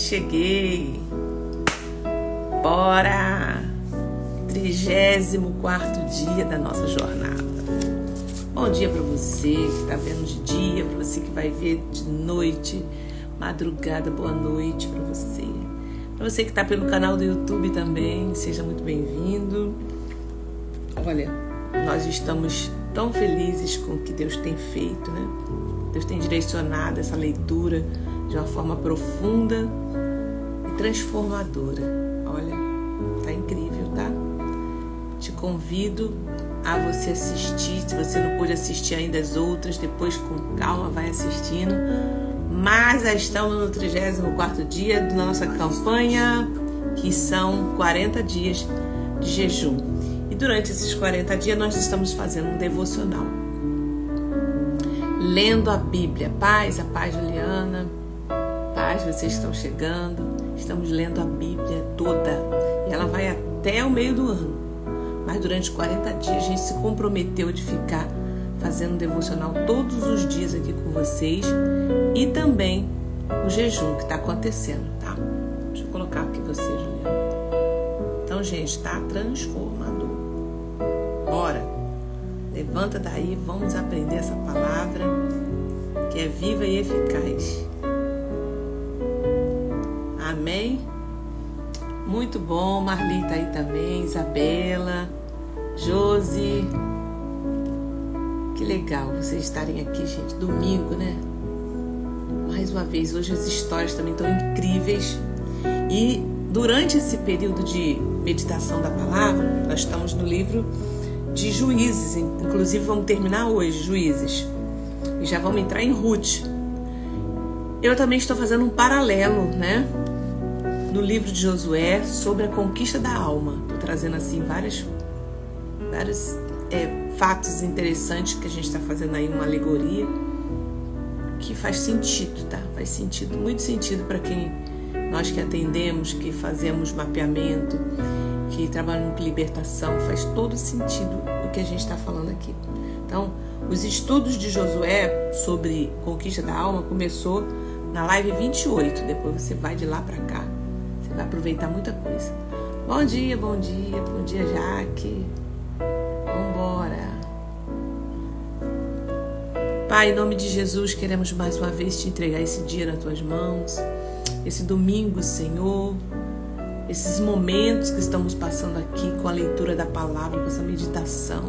Cheguei! Bora! 34º dia da nossa jornada. Bom dia para você que está vendo de dia, para você que vai ver de noite, madrugada, boa noite para você. Para você que está pelo canal do YouTube também, seja muito bem-vindo. Olha, nós estamos tão felizes com o que Deus tem feito, né? Deus tem direcionado essa leitura de uma forma profunda e transformadora. Olha, tá incrível, tá? Te convido a você assistir. Se você não pôde assistir ainda as outras, depois com calma vai assistindo. Mas já estamos no 34º dia da nossa campanha, que são 40 dias de jejum. E durante esses 40 dias nós estamos fazendo um devocional, lendo a Bíblia. A paz, Juliana. Paz, vocês estão chegando. Estamos lendo a Bíblia toda. E ela vai até o meio do ano. Mas durante 40 dias a gente se comprometeu de ficar fazendo devocional todos os dias aqui com vocês. E também o jejum que está acontecendo, tá? Deixa eu colocar aqui você, Juliana. Então, gente, tá transformador. Bora! Levanta daí, vamos aprender essa palavra que é viva e eficaz. Amém? Muito bom, Marli tá aí também, Isabela, Josi. Que legal vocês estarem aqui, gente. Domingo, né? Mais uma vez, hoje as histórias também estão incríveis. E durante esse período de meditação da palavra, nós estamos no livro de Juízes. Inclusive vamos terminar hoje, Juízes. E já vamos entrar em Ruth. Eu também estou fazendo um paralelo, né? No livro de Josué, sobre a conquista da alma. Estou trazendo assim vários fatos interessantes que a gente está fazendo aí, uma alegoria que faz sentido, tá? Faz sentido, muito sentido para quem nós que atendemos, que fazemos mapeamento, que trabalhamos com libertação, faz todo sentido o que a gente está falando aqui. Então, os estudos de Josué sobre conquista da alma começou na live 28, depois você vai de lá para cá. Vai aproveitar muita coisa. Bom dia, Jaque. Vambora. Pai, em nome de Jesus, queremos mais uma vez te entregar esse dia nas tuas mãos. Esse domingo, Senhor. Esses momentos que estamos passando aqui com a leitura da palavra, com essa meditação.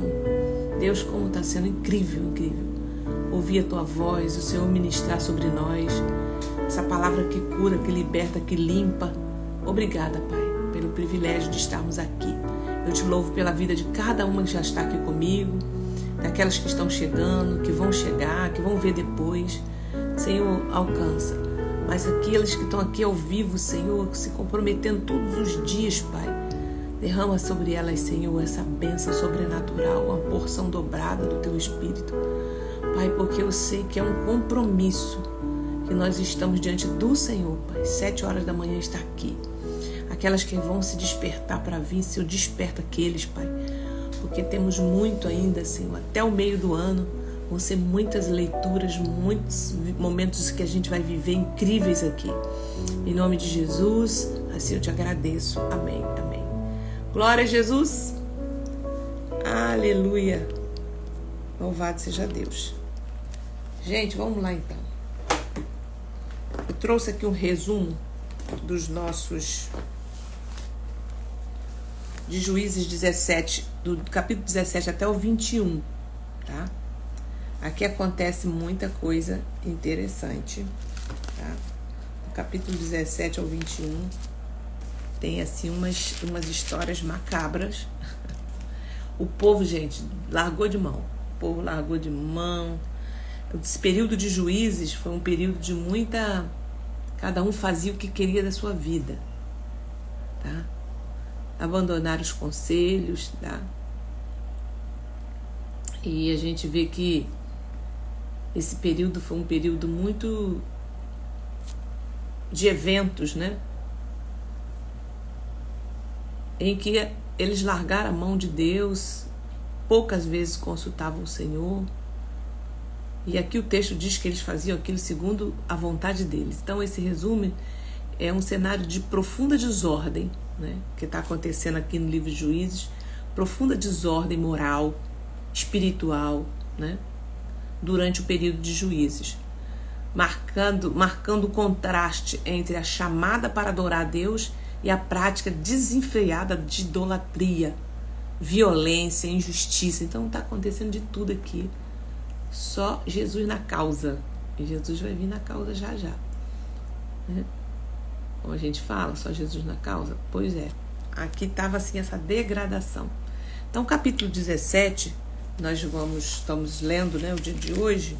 Deus, como está sendo incrível, incrível. Ouvir a tua voz, o Senhor ministrar sobre nós. Essa palavra que cura, que liberta, que limpa. Obrigada, Pai, pelo privilégio de estarmos aqui. Eu te louvo pela vida de cada uma que já está aqui comigo, daquelas que estão chegando, que vão chegar, que vão ver depois. Senhor, alcança. Mas aqueles que estão aqui ao vivo, Senhor, se comprometendo todos os dias, Pai, derrama sobre elas, Senhor, essa bênção sobrenatural, uma porção dobrada do Teu Espírito. Pai, porque eu sei que é um compromisso que nós estamos diante do Senhor, Pai. 7 horas da manhã está aqui. Aquelas que vão se despertar para vir, Senhor, desperta aqueles, Pai. Porque temos muito ainda, Senhor. Até o meio do ano vão ser muitas leituras, muitos momentos que a gente vai viver incríveis aqui. Em nome de Jesus, assim eu te agradeço. Amém, amém. Glória a Jesus. Aleluia. Louvado seja Deus. Gente, vamos lá então. Eu trouxe aqui um resumo dos nossos de Juízes 17, do capítulo 17 até o 21, tá? Aqui acontece muita coisa interessante, tá? Do capítulo 17 ao 21 tem assim umas histórias macabras. O povo, gente, largou de mão. O povo largou de mão. Esse período de Juízes foi um período de muita... Cada um fazia o que queria da sua vida, tá? Abandonar os conselhos, tá? E a gente vê que esse período foi um período muito de eventos, né? Em que eles largaram a mão de Deus, poucas vezes consultavam o Senhor. E aqui o texto diz que eles faziam aquilo segundo a vontade deles. Então esse resumo é um cenário de profunda desordem, né, que está acontecendo aqui no livro de Juízes, profunda desordem moral, espiritual, né, durante o período de Juízes, marcando o contraste entre a chamada para adorar a Deus e a prática desenfreada de idolatria, violência, injustiça. Então está acontecendo de tudo aqui. Só Jesus na causa. E Jesus vai vir na causa já já, né? Como a gente fala, só Jesus na causa? Pois é. Aqui estava assim essa degradação. Então, capítulo 17, nós estamos lendo, né, o dia de hoje,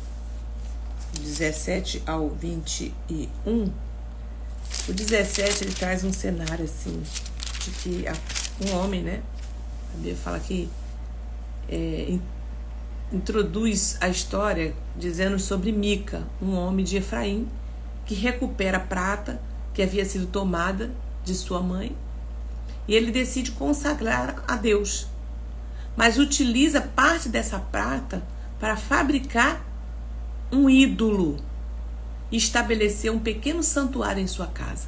17 ao 21. O 17, ele traz um cenário assim, de que um homem, né, a Bíblia fala que introduz a história dizendo sobre Mica, um homem de Efraim, que recupera a prata que havia sido tomada de sua mãe, e ele decide consagrar a Deus, mas utiliza parte dessa prata para fabricar um ídolo e estabelecer um pequeno santuário em sua casa.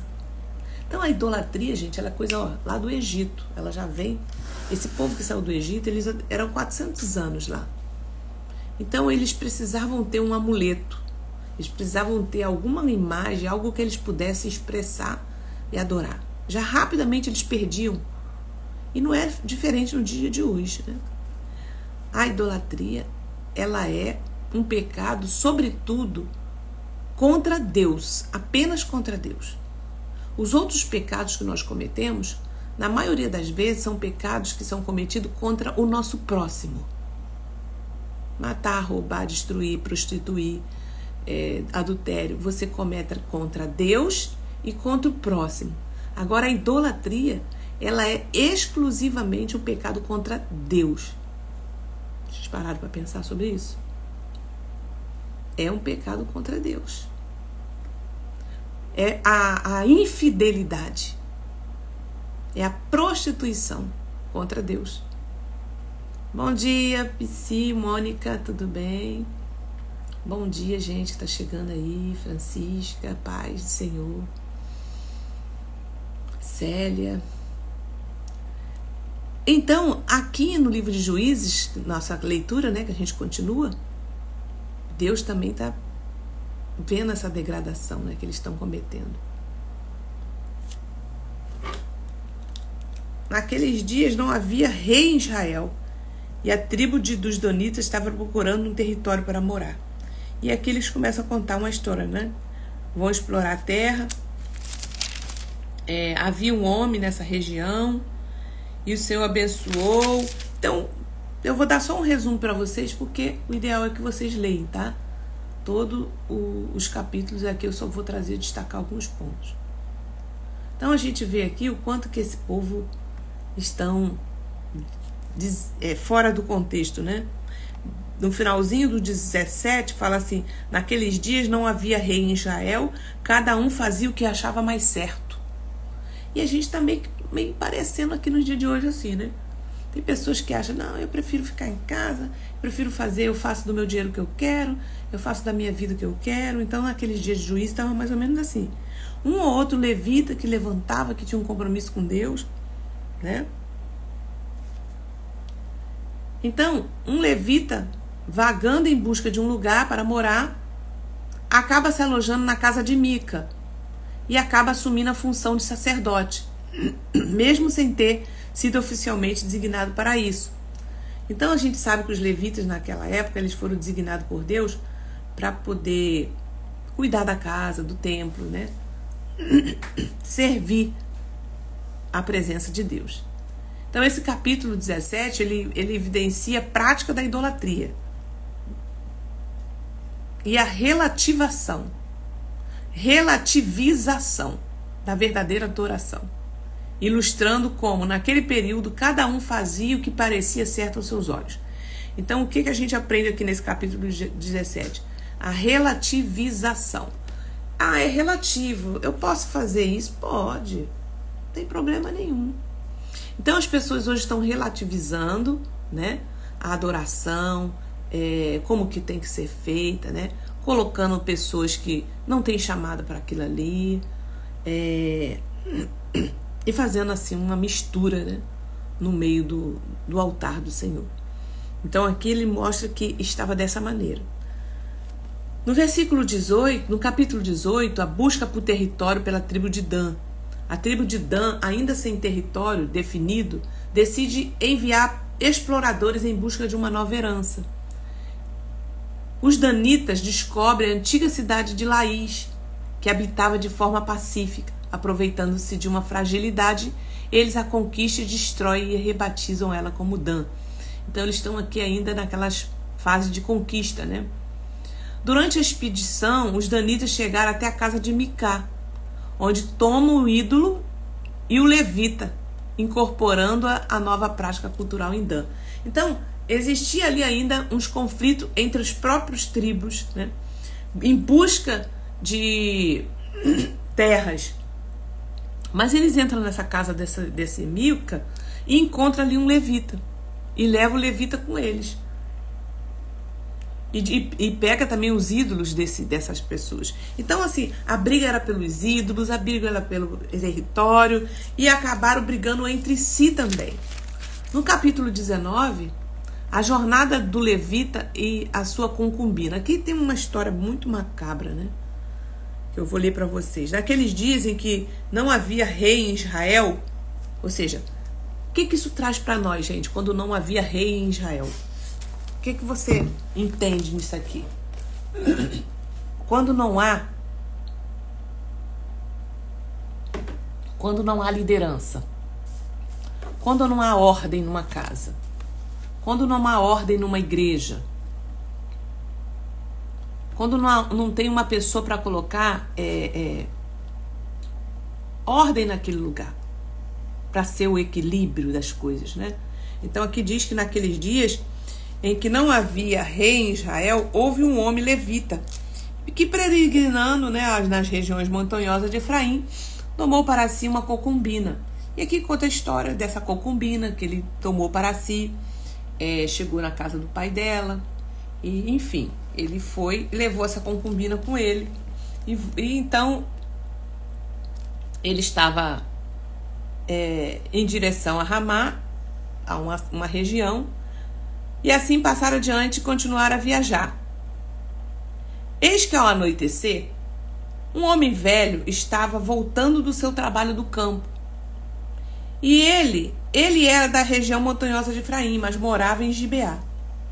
Então a idolatria, gente, ela é coisa lá do Egito, ela já vem. Esse povo que saiu do Egito, eles eram 400 anos lá. Então eles precisavam ter um amuleto, eles precisavam ter alguma imagem, algo que eles pudessem expressar e adorar. Já rapidamente eles perdiam. E não é diferente no dia de hoje, né? A idolatria, ela é um pecado, sobretudo, contra Deus, apenas contra Deus. Os outros pecados que nós cometemos, na maioria das vezes, são pecados que são cometidos contra o nosso próximo. Matar, roubar, destruir, prostituir, adultério, você comete contra Deus e contra o próximo. Agora, a idolatria, ela é exclusivamente um pecado contra Deus. Vocês pararam para pensar sobre isso? É um pecado contra Deus. É a infidelidade. É a prostituição contra Deus. Bom dia, Pisci, Mônica, tudo bem? Bom dia, gente que está chegando aí. Francisca, paz do Senhor. Célia. Então, aqui no livro de Juízes, nossa leitura, né, que a gente continua, Deus também está vendo essa degradação, né, que eles estão cometendo. Naqueles dias não havia rei em Israel, e a tribo dos Donitas estava procurando um território para morar. E aqui eles começam a contar uma história, né? Vão explorar a terra. Havia um homem nessa região, e o Senhor abençoou. Então, eu vou dar só um resumo para vocês, porque o ideal é que vocês leiam, tá? Todos os capítulos aqui eu só vou trazer, destacar alguns pontos. Então, a gente vê aqui o quanto que esse povo estão fora do contexto, né? No finalzinho do 17, fala assim: naqueles dias não havia rei em Israel, cada um fazia o que achava mais certo. E a gente está meio parecendo aqui no dia de hoje assim, né? Tem pessoas que acham, não, eu prefiro ficar em casa, eu faço do meu dinheiro o que eu quero, eu faço da minha vida o que eu quero. Então, naqueles dias de Juízes estava mais ou menos assim. Um ou outro levita que levantava, que tinha um compromisso com Deus, né? Então, um levita vagando em busca de um lugar para morar, acaba se alojando na casa de Mica e acaba assumindo a função de sacerdote, mesmo sem ter sido oficialmente designado para isso. Então a gente sabe que os levitas naquela época, eles foram designados por Deus para poder cuidar da casa, do templo, né? Servir a presença de Deus. Então esse capítulo 17, ele evidencia a prática da idolatria e a relativização da verdadeira adoração, ilustrando como naquele período cada um fazia o que parecia certo aos seus olhos. Então o que a gente aprende aqui nesse capítulo 17? A relativização. É relativo, eu posso fazer isso? Pode, não tem problema nenhum. Então as pessoas hoje estão relativizando, né, a adoração, como que tem que ser feita, né, colocando pessoas que não têm chamada para aquilo ali, e fazendo assim uma mistura, né, no meio do altar do Senhor. Então aqui ele mostra que estava dessa maneira. No versículo 18, no capítulo 18, a busca por território pela tribo de Dan. A tribo de Dan, ainda sem território definido, decide enviar exploradores em busca de uma nova herança. Os danitas descobrem a antiga cidade de Laís, que habitava de forma pacífica. Aproveitando-se de uma fragilidade, eles a conquistam e destroem e rebatizam ela como Dan. Então eles estão aqui ainda naquelas fases de conquista, né? Durante a expedição, os danitas chegaram até a casa de Micá, onde tomam o ídolo e o levita, incorporando a nova prática cultural em Dan. Então, existia ali ainda uns conflitos entre os próprios tribos, né, em busca de terras. Mas eles entram nessa casa desse Milca e encontram ali um levita. E levam o levita com eles. E pega também os ídolos dessas pessoas. Então, assim, a briga era pelos ídolos, a briga era pelo território, e acabaram brigando entre si também. No capítulo 19, a jornada do levita e a sua concubina. Aqui tem uma história muito macabra, né? Que eu vou ler para vocês. Naqueles dias em que não havia rei em Israel, ou seja, o que isso traz para nós, gente, quando não havia rei em Israel? O que você entende nisso aqui? Quando não há liderança, quando não há ordem numa casa, quando não há ordem numa igreja, quando não tem uma pessoa para colocar ordem naquele lugar, para ser o equilíbrio das coisas, né? Então aqui diz que naqueles dias em que não havia rei em Israel, houve um homem levita, que peregrinando, né, nas regiões montanhosas de Efraim, tomou para si uma concubina. E aqui conta a história dessa concubina que ele tomou para si, chegou na casa do pai dela, e enfim, ele foi e levou essa concubina com ele. E então, ele estava em direção a Ramá, a uma região, e assim passaram adiante e continuaram a viajar. Eis que ao anoitecer, um homem velho estava voltando do seu trabalho do campo. E ele era da região montanhosa de Efraim, mas morava em Gibeá.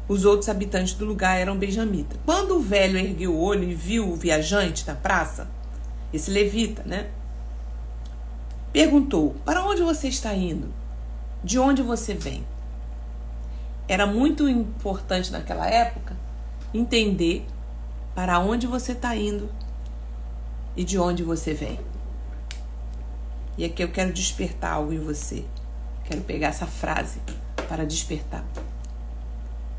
Os outros habitantes do lugar eram benjamitas. Quando o velho ergueu o olho e viu o viajante na praça, esse levita, né, perguntou: para onde você está indo? De onde você vem? Era muito importante naquela época entender para onde você está indo e de onde você vem. E aqui eu quero despertar algo em você. Quero pegar essa frase para despertar.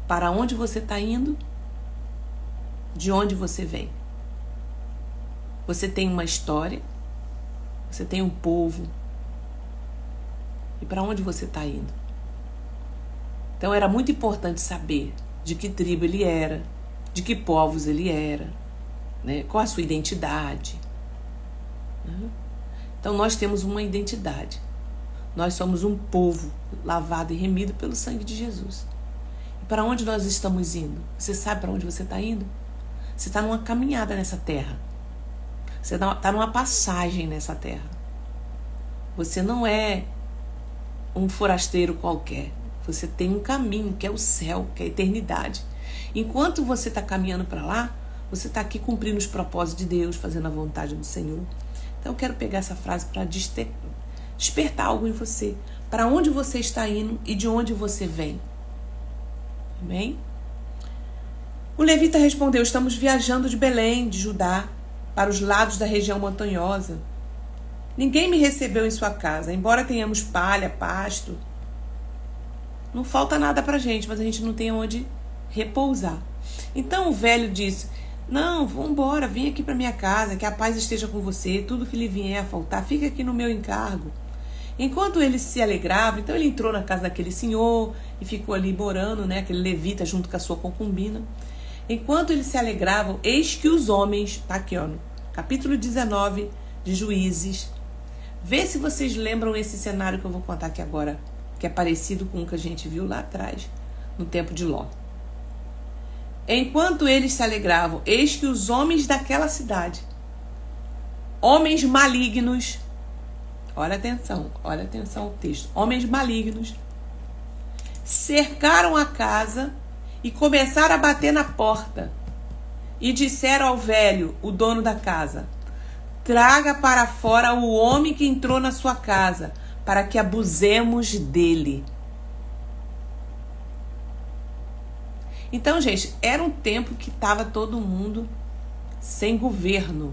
Para onde você está indo? De onde você vem? Você tem uma história? Você tem um povo? E para onde você está indo? Então era muito importante saber de que tribo ele era, de que povos ele era, né? Qual a sua identidade. Né? Então nós temos uma identidade. Nós somos um povo lavado e remido pelo sangue de Jesus. E para onde nós estamos indo? Você sabe para onde você está indo? Você está numa caminhada nessa terra. Você está numa passagem nessa terra. Você não é um forasteiro qualquer. Você tem um caminho, que é o céu, que é a eternidade. Enquanto você está caminhando para lá, você está aqui cumprindo os propósitos de Deus, fazendo a vontade do Senhor. Então eu quero pegar essa frase para despertar algo em você. Para onde você está indo e de onde você vem. Amém? O levita respondeu: estamos viajando de Belém, de Judá, para os lados da região montanhosa. Ninguém me recebeu em sua casa, embora tenhamos palha, pasto. Não falta nada pra gente, mas a gente não tem onde repousar. Então o velho disse: não, vamos embora, vem aqui para minha casa, que a paz esteja com você, tudo que lhe vier a faltar, fica aqui no meu encargo. Enquanto ele se alegrava, então ele entrou na casa daquele senhor e ficou ali morando, né, aquele levita junto com a sua concubina. Enquanto eles se alegravam, eis que os homens, tá aqui ó, no capítulo 19 de Juízes. Vê se vocês lembram esse cenário que eu vou contar aqui agora, que é parecido com o que a gente viu lá atrás, no tempo de Ló. Enquanto eles se alegravam, eis que os homens daquela cidade, homens malignos, olha atenção ao texto, homens malignos, cercaram a casa e começaram a bater na porta e disseram ao velho, o dono da casa: traga para fora o homem que entrou na sua casa, para que abusemos dele. Então, gente, era um tempo que estava todo mundo sem governo.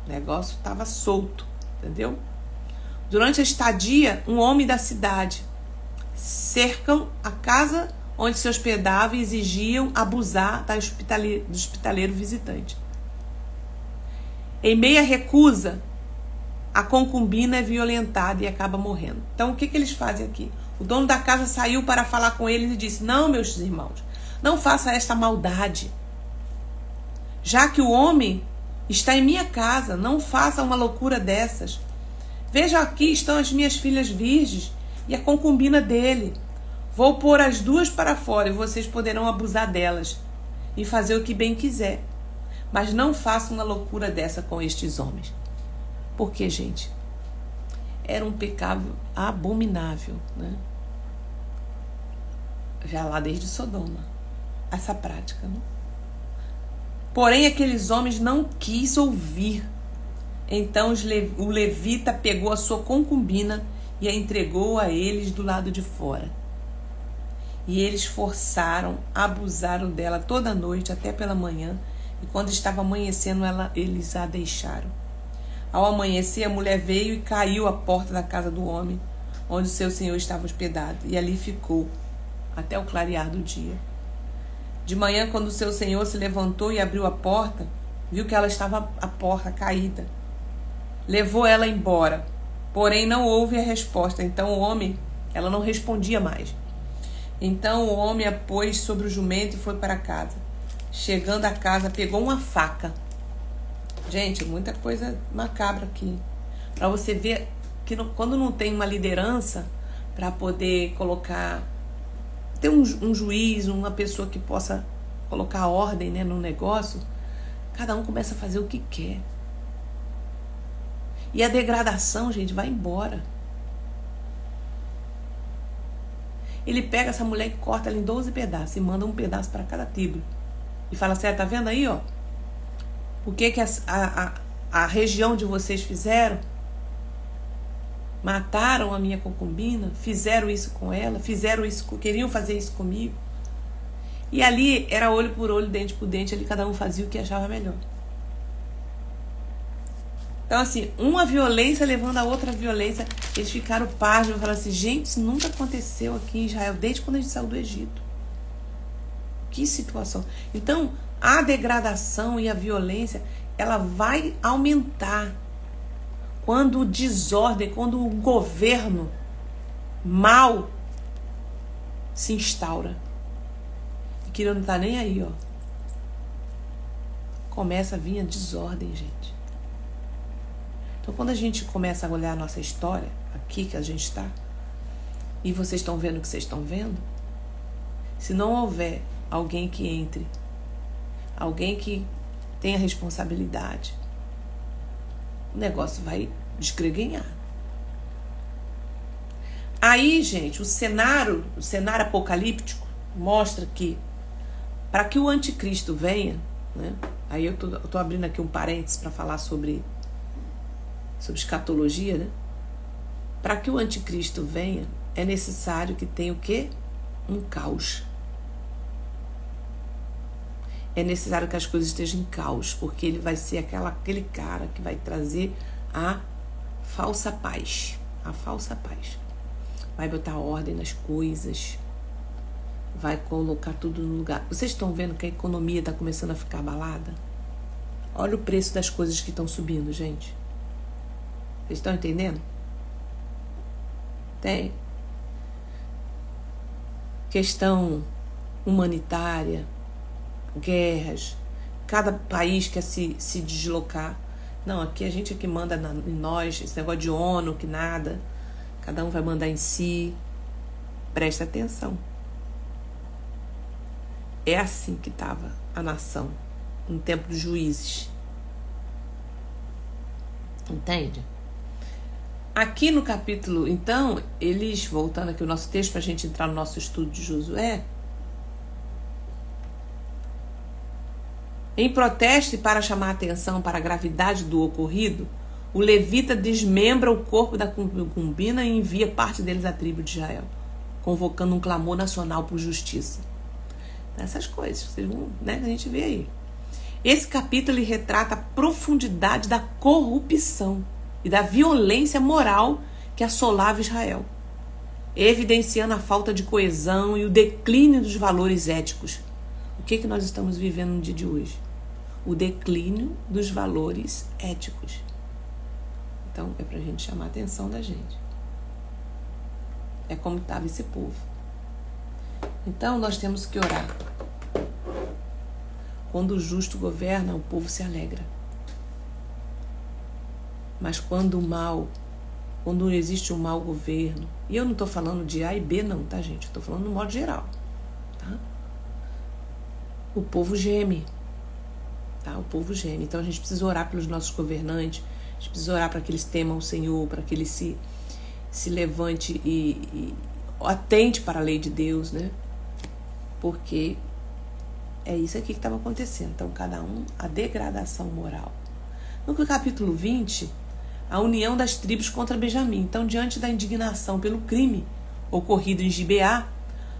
O negócio estava solto, entendeu? Durante a estadia, um homem da cidade cercam a casa onde se hospedava e exigiam abusar do hospitaleiro visitante. Em meia recusa, a concubina é violentada e acaba morrendo. Então, o que eles fazem aqui? O dono da casa saiu para falar com eles e disse: não, meus irmãos, não faça esta maldade. Já que o homem está em minha casa, não faça uma loucura dessas. Veja, aqui estão as minhas filhas virgens e a concubina dele. Vou pôr as duas para fora e vocês poderão abusar delas e fazer o que bem quiser. Mas não faça uma loucura dessa com estes homens. Porque, gente, era um pecado abominável, né? Já lá desde Sodoma, essa prática, né? Porém, aqueles homens não quis ouvir. Então o levita pegou a sua concubina e a entregou a eles do lado de fora. E eles forçaram, abusaram dela toda a noite até pela manhã. E quando estava amanhecendo, eles a deixaram. Ao amanhecer, a mulher veio e caiu à porta da casa do homem, onde o seu senhor estava hospedado. E ali ficou, até o clarear do dia. De manhã, quando o seu senhor se levantou e abriu a porta, viu que ela estava à porta, caída. Levou ela embora. Porém, não houve a resposta. Então o homem, ela não respondia mais. Então o homem a pôs sobre o jumento e foi para casa. Chegando a casa, pegou uma faca. Gente, muita coisa macabra aqui. Para você ver que quando não tem uma liderança para poder colocar... Ter um juiz, uma pessoa que possa colocar ordem, né, no negócio, cada um começa a fazer o que quer. E a degradação, gente, vai embora. Ele pega essa mulher e corta ela em 12 pedaços e manda um pedaço para cada tribo. E fala assim: tá vendo aí, ó? O que a região de vocês fizeram? Mataram a minha concubina, fizeram isso com ela, queriam fazer isso comigo. E ali era olho por olho, dente por dente, ali cada um fazia o que achava melhor. Então, assim, uma violência levando a outra violência. Eles ficaram pasmos, falaram assim: gente, isso nunca aconteceu aqui em Israel, desde quando a gente saiu do Egito. Que situação. Então, a degradação e a violência, ela vai aumentar quando o desordem, quando o governo mal se instaura. E que não tá nem aí, ó. Começa a vir a desordem, gente. Então, quando a gente começa a olhar a nossa história, aqui que a gente está, e vocês estão vendo o que vocês estão vendo, se não houver alguém que entre, alguém que tenha responsabilidade, o negócio vai desgreguenhar. Aí, gente, o cenário apocalíptico mostra que para que o anticristo venha, né? Aí eu tô abrindo aqui um parênteses para falar sobre escatologia, né? Para que o anticristo venha, é necessário que tenha o quê? Um caos. É necessário que as coisas estejam em caos, porque ele vai ser aquele cara que vai trazer a falsa paz. A falsa paz. Vai botar ordem nas coisas. Vai colocar tudo no lugar. Vocês estão vendo que a economia está começando a ficar abalada? Olha o preço das coisas que estão subindo, gente. Vocês estão entendendo? Tem questão humanitária, guerras, cada país quer se deslocar. Não, aqui a gente é que manda em nós, esse negócio de ONU, que nada. Cada um vai mandar em si. Presta atenção. É assim que estava a nação no tempo dos juízes. Entende? Aqui no capítulo, então, eles, voltando aqui o nosso texto para a gente entrar no nosso estudo de Josué, em protesto e para chamar a atenção para a gravidade do ocorrido, o levita desmembra o corpo da concubina e envia parte deles à tribo de Israel, convocando um clamor nacional por justiça. Essas coisas, vocês vão, né, que a gente vê aí. Esse capítulo ele retrata a profundidade da corrupção e da violência moral que assolava Israel, evidenciando a falta de coesão e o declínio dos valores éticos. O que nós estamos vivendo no dia de hoje? O declínio dos valores éticos. Então, é pra gente chamar a atenção da gente. É como estava esse povo. Então, nós temos que orar. Quando o justo governa, o povo se alegra. Mas quando existe um mau governo, e eu não estou falando de A e B não, tá, gente? Eu estou falando no modo geral, tá? O povo geme, tá? O povo geme. Então a gente precisa orar pelos nossos governantes, a gente precisa orar para que eles temam o Senhor, para que eles se levante e atente para a lei de Deus, né? Porque é isso aqui que estava acontecendo. Então, cada um, a degradação moral. No capítulo 20, a união das tribos contra Benjamim. Então, diante da indignação pelo crime ocorrido em Gibeá,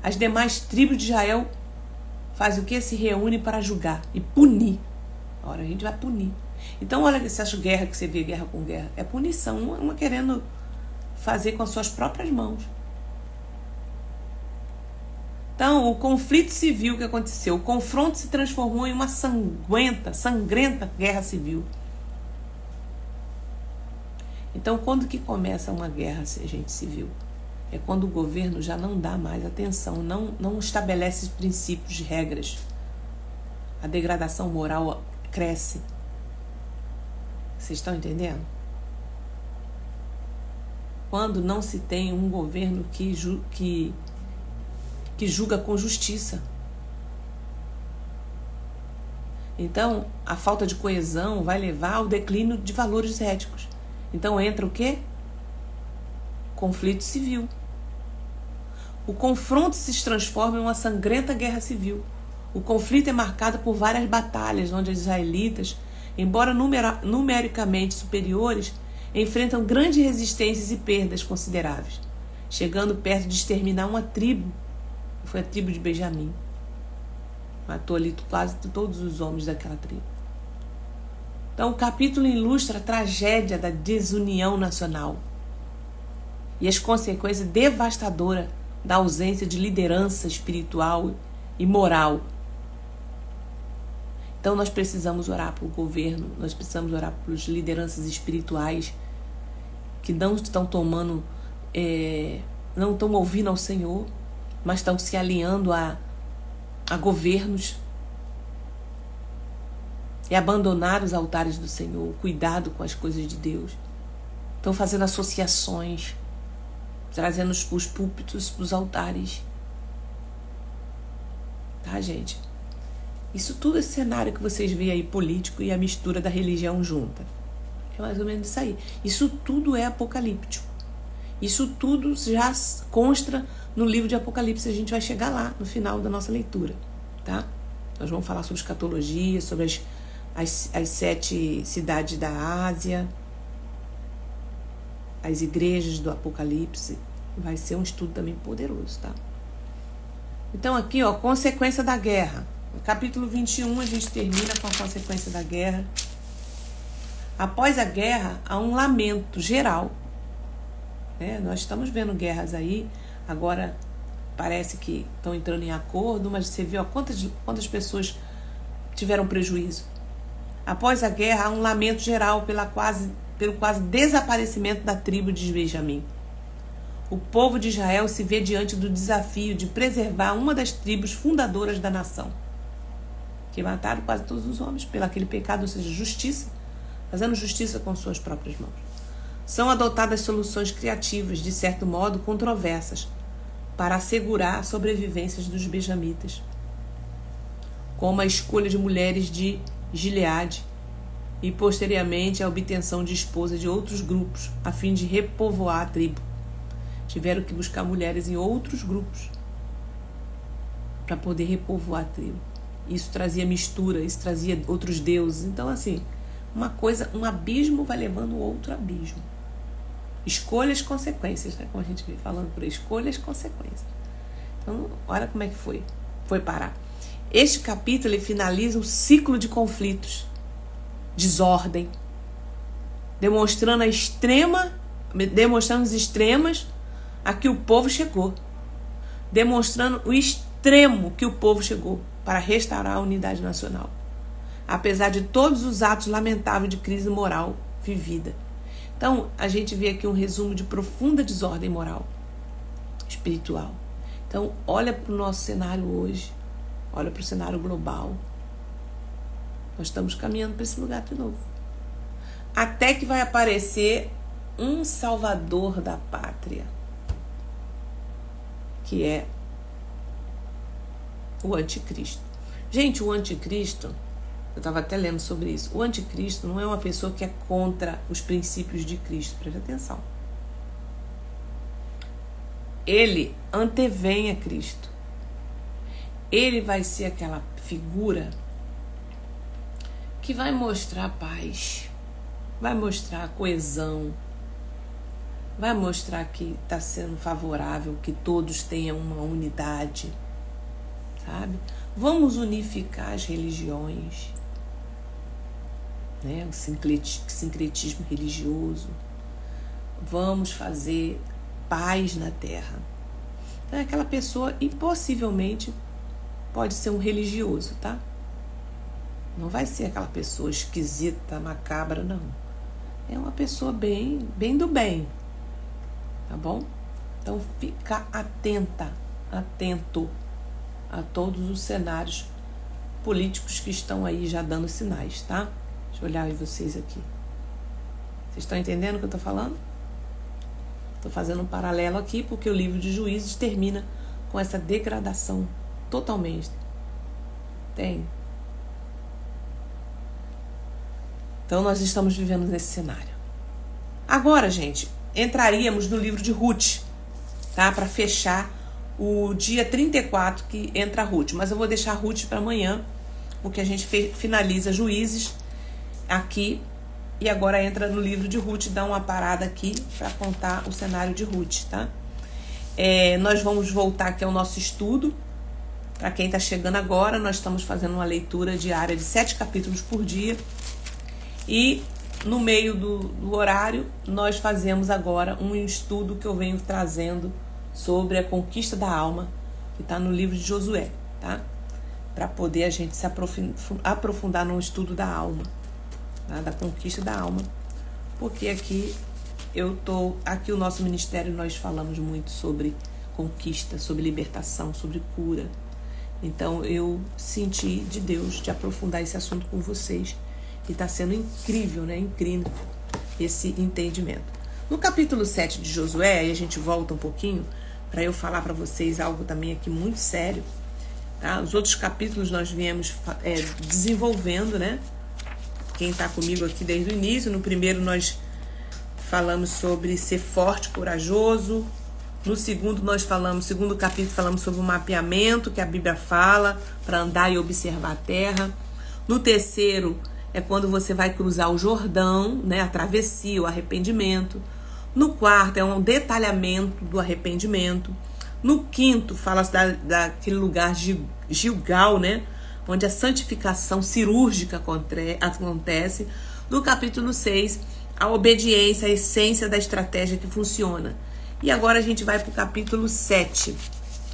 as demais tribos de Israel fazem o quê? Se reúnem para julgar e punir. Agora a gente vai punir. Então, olha essa guerra que você vê, guerra com guerra. É punição, uma querendo fazer com as suas próprias mãos. Então, o conflito civil que aconteceu, o confronto se transformou em uma sangrenta guerra civil. Então, quando que começa uma guerra, gente, civil? É quando o governo já não dá mais atenção, não estabelece princípios de regras. A degradação moral cresce. Vocês estão entendendo? Quando não se tem um governo que julga com justiça. Então, a falta de coesão vai levar ao declínio de valores éticos. Então, entra o quê? Conflito civil. O confronto se transforma em uma sangrenta guerra civil. O conflito é marcado por várias batalhas, onde os israelitas, embora numericamente superiores, enfrentam grandes resistências e perdas consideráveis, chegando perto de exterminar uma tribo. Foi a tribo de Benjamim. Matou ali quase todos os homens daquela tribo. Então, o capítulo ilustra a tragédia da desunião nacional e as consequências devastadoras da ausência de liderança espiritual e moral. Então, nós precisamos orar para o governo, nós precisamos orar pelas lideranças espirituais que não estão tomando, não estão ouvindo ao Senhor, mas estão se alinhando a governos e abandonar os altares do Senhor, o cuidado com as coisas de Deus. Estão fazendo associações, trazendo os púlpitos para os altares. Tá, gente? Isso tudo, esse cenário que vocês veem aí, político e a mistura da religião junta. É mais ou menos isso aí. Isso tudo é apocalíptico. Isso tudo já consta no livro de Apocalipse. A gente vai chegar lá no final da nossa leitura, tá? Nós vamos falar sobre escatologia, sobre as 7 cidades da Ásia, as igrejas do Apocalipse. Vai ser um estudo também poderoso, tá? Então aqui, ó, consequência da guerra. No capítulo 21 a gente termina com a consequência da guerra. Após a guerra, há um lamento geral. Nós estamos vendo guerras aí, agora parece que estão entrando em acordo, mas você vê, ó, quantas pessoas tiveram prejuízo. Após a guerra, há um lamento geral pelo quase desaparecimento da tribo de Benjamim. O povo de Israel se vê diante do desafio de preservar uma das tribos fundadoras da nação, que mataram quase todos os homens pelo aquele pecado, ou seja, justiça. fazendo justiça com suas próprias mãos. São adotadas soluções criativas, de certo modo controversas, para assegurar a sobrevivência dos benjamitas, como a escolha de mulheres de Gileade e, posteriormente, a obtenção de esposas de outros grupos, a fim de repovoar a tribo. Tiveram que buscar mulheres em outros grupos para poder repovoar a tribo. Isso trazia mistura, isso trazia outros deuses. Então, assim, uma coisa, um abismo vai levando o outro abismo. Escolhas, consequências, né? Como a gente vem falando por aí, escolhas, consequências. Então, olha como é que foi parar. Este capítulo ele finaliza um ciclo de conflitos, desordem, demonstrando os extremos a que o povo chegou, demonstrando o extremo que o povo chegou para restaurar a unidade nacional, apesar de todos os atos lamentáveis de crise moral vivida. Então, a gente vê aqui um resumo de profunda desordem moral, espiritual. Então, olha para o nosso cenário hoje, olha para o cenário global. Nós estamos caminhando para esse lugar de novo. Até que vai aparecer um salvador da pátria, que é o anticristo. Gente, o anticristo, eu estava até lendo sobre isso, o anticristo não é uma pessoa que é contra os princípios de Cristo, preste atenção. Ele antevém a Cristo. Ele vai ser aquela figura que vai mostrar paz, vai mostrar coesão, vai mostrar que está sendo favorável, que todos tenham uma unidade, sabe? Vamos unificar as religiões, né? O sincretismo religioso. Vamos fazer paz na terra. Então, é aquela pessoa, e possivelmente pode ser um religioso, tá? Não vai ser aquela pessoa esquisita, macabra, não. É uma pessoa bem do bem, tá bom? Então, fica atento a todos os cenários políticos que estão aí já dando sinais, tá? Deixa eu olhar vocês aqui. Vocês estão entendendo o que eu tô falando? Estou fazendo um paralelo aqui, porque o livro de Juízes termina com essa degradação totalmente. Tem. Então, nós estamos vivendo nesse cenário. Agora, gente, entraríamos no livro de Ruth, tá? Para fechar o dia 34 que entra a Ruth. Mas eu vou deixar a Ruth para amanhã, porque a gente finaliza Juízes aqui. E agora entra no livro de Ruth, dá uma parada aqui para contar o cenário de Ruth, tá? Nós vamos voltar aqui ao nosso estudo. Para quem está chegando agora, nós estamos fazendo uma leitura diária de 7 capítulos por dia. E no meio do horário, nós fazemos agora um estudo que eu venho trazendo sobre a conquista da alma, que está no livro de Josué, tá? Para poder a gente se aprofundar no estudo da alma, tá? Da conquista da alma. Porque aqui aqui o nosso ministério, nós falamos muito sobre conquista, sobre libertação, sobre cura. Então eu senti de Deus de aprofundar esse assunto com vocês. E está sendo incrível, né? Incrível esse entendimento. No capítulo 7 de Josué, aí a gente volta um pouquinho para eu falar para vocês algo também aqui muito sério. Tá? Os outros capítulos nós viemos desenvolvendo, né? Quem está comigo aqui desde o início, no primeiro nós falamos sobre ser forte, corajoso. No segundo segundo capítulo falamos sobre o mapeamento que a Bíblia fala para andar e observar a terra. No terceiro é quando você vai cruzar o Jordão, né? A travessia, o arrependimento. No quarto é um detalhamento do arrependimento. No quinto fala daquele lugar de Gilgal, né? Onde a santificação cirúrgica acontece. No capítulo 6, a obediência, a essência da estratégia que funciona. E agora a gente vai para o capítulo 7,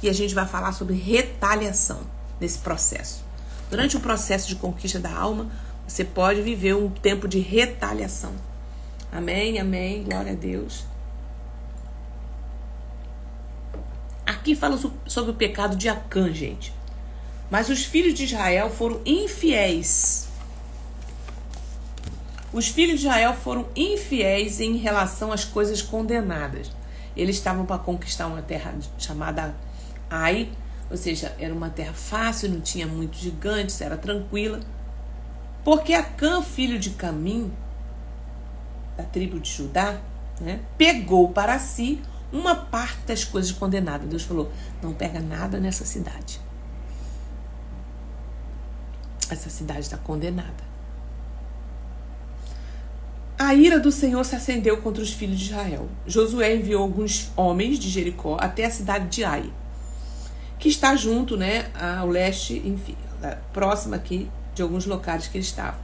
e a gente vai falar sobre retaliação nesse processo. Durante o processo de conquista da alma, você pode viver um tempo de retaliação. Amém, amém, glória a Deus. Aqui fala sobre o pecado de Acã, gente. Mas os filhos de Israel foram infiéis. Os filhos de Israel foram infiéis em relação às coisas condenadas. Eles estavam para conquistar uma terra chamada Ai, ou seja, era uma terra fácil, não tinha muitos gigantes, era tranquila. Porque Acã, filho de Camim, da tribo de Judá, né, pegou para si uma parte das coisas condenadas. Deus falou, não pega nada nessa cidade. Essa cidade está condenada. A ira do Senhor se acendeu contra os filhos de Israel. Josué enviou alguns homens de Jericó até a cidade de Ai, que está junto, né, ao leste, enfim, próxima aqui de alguns locais que eles estavam.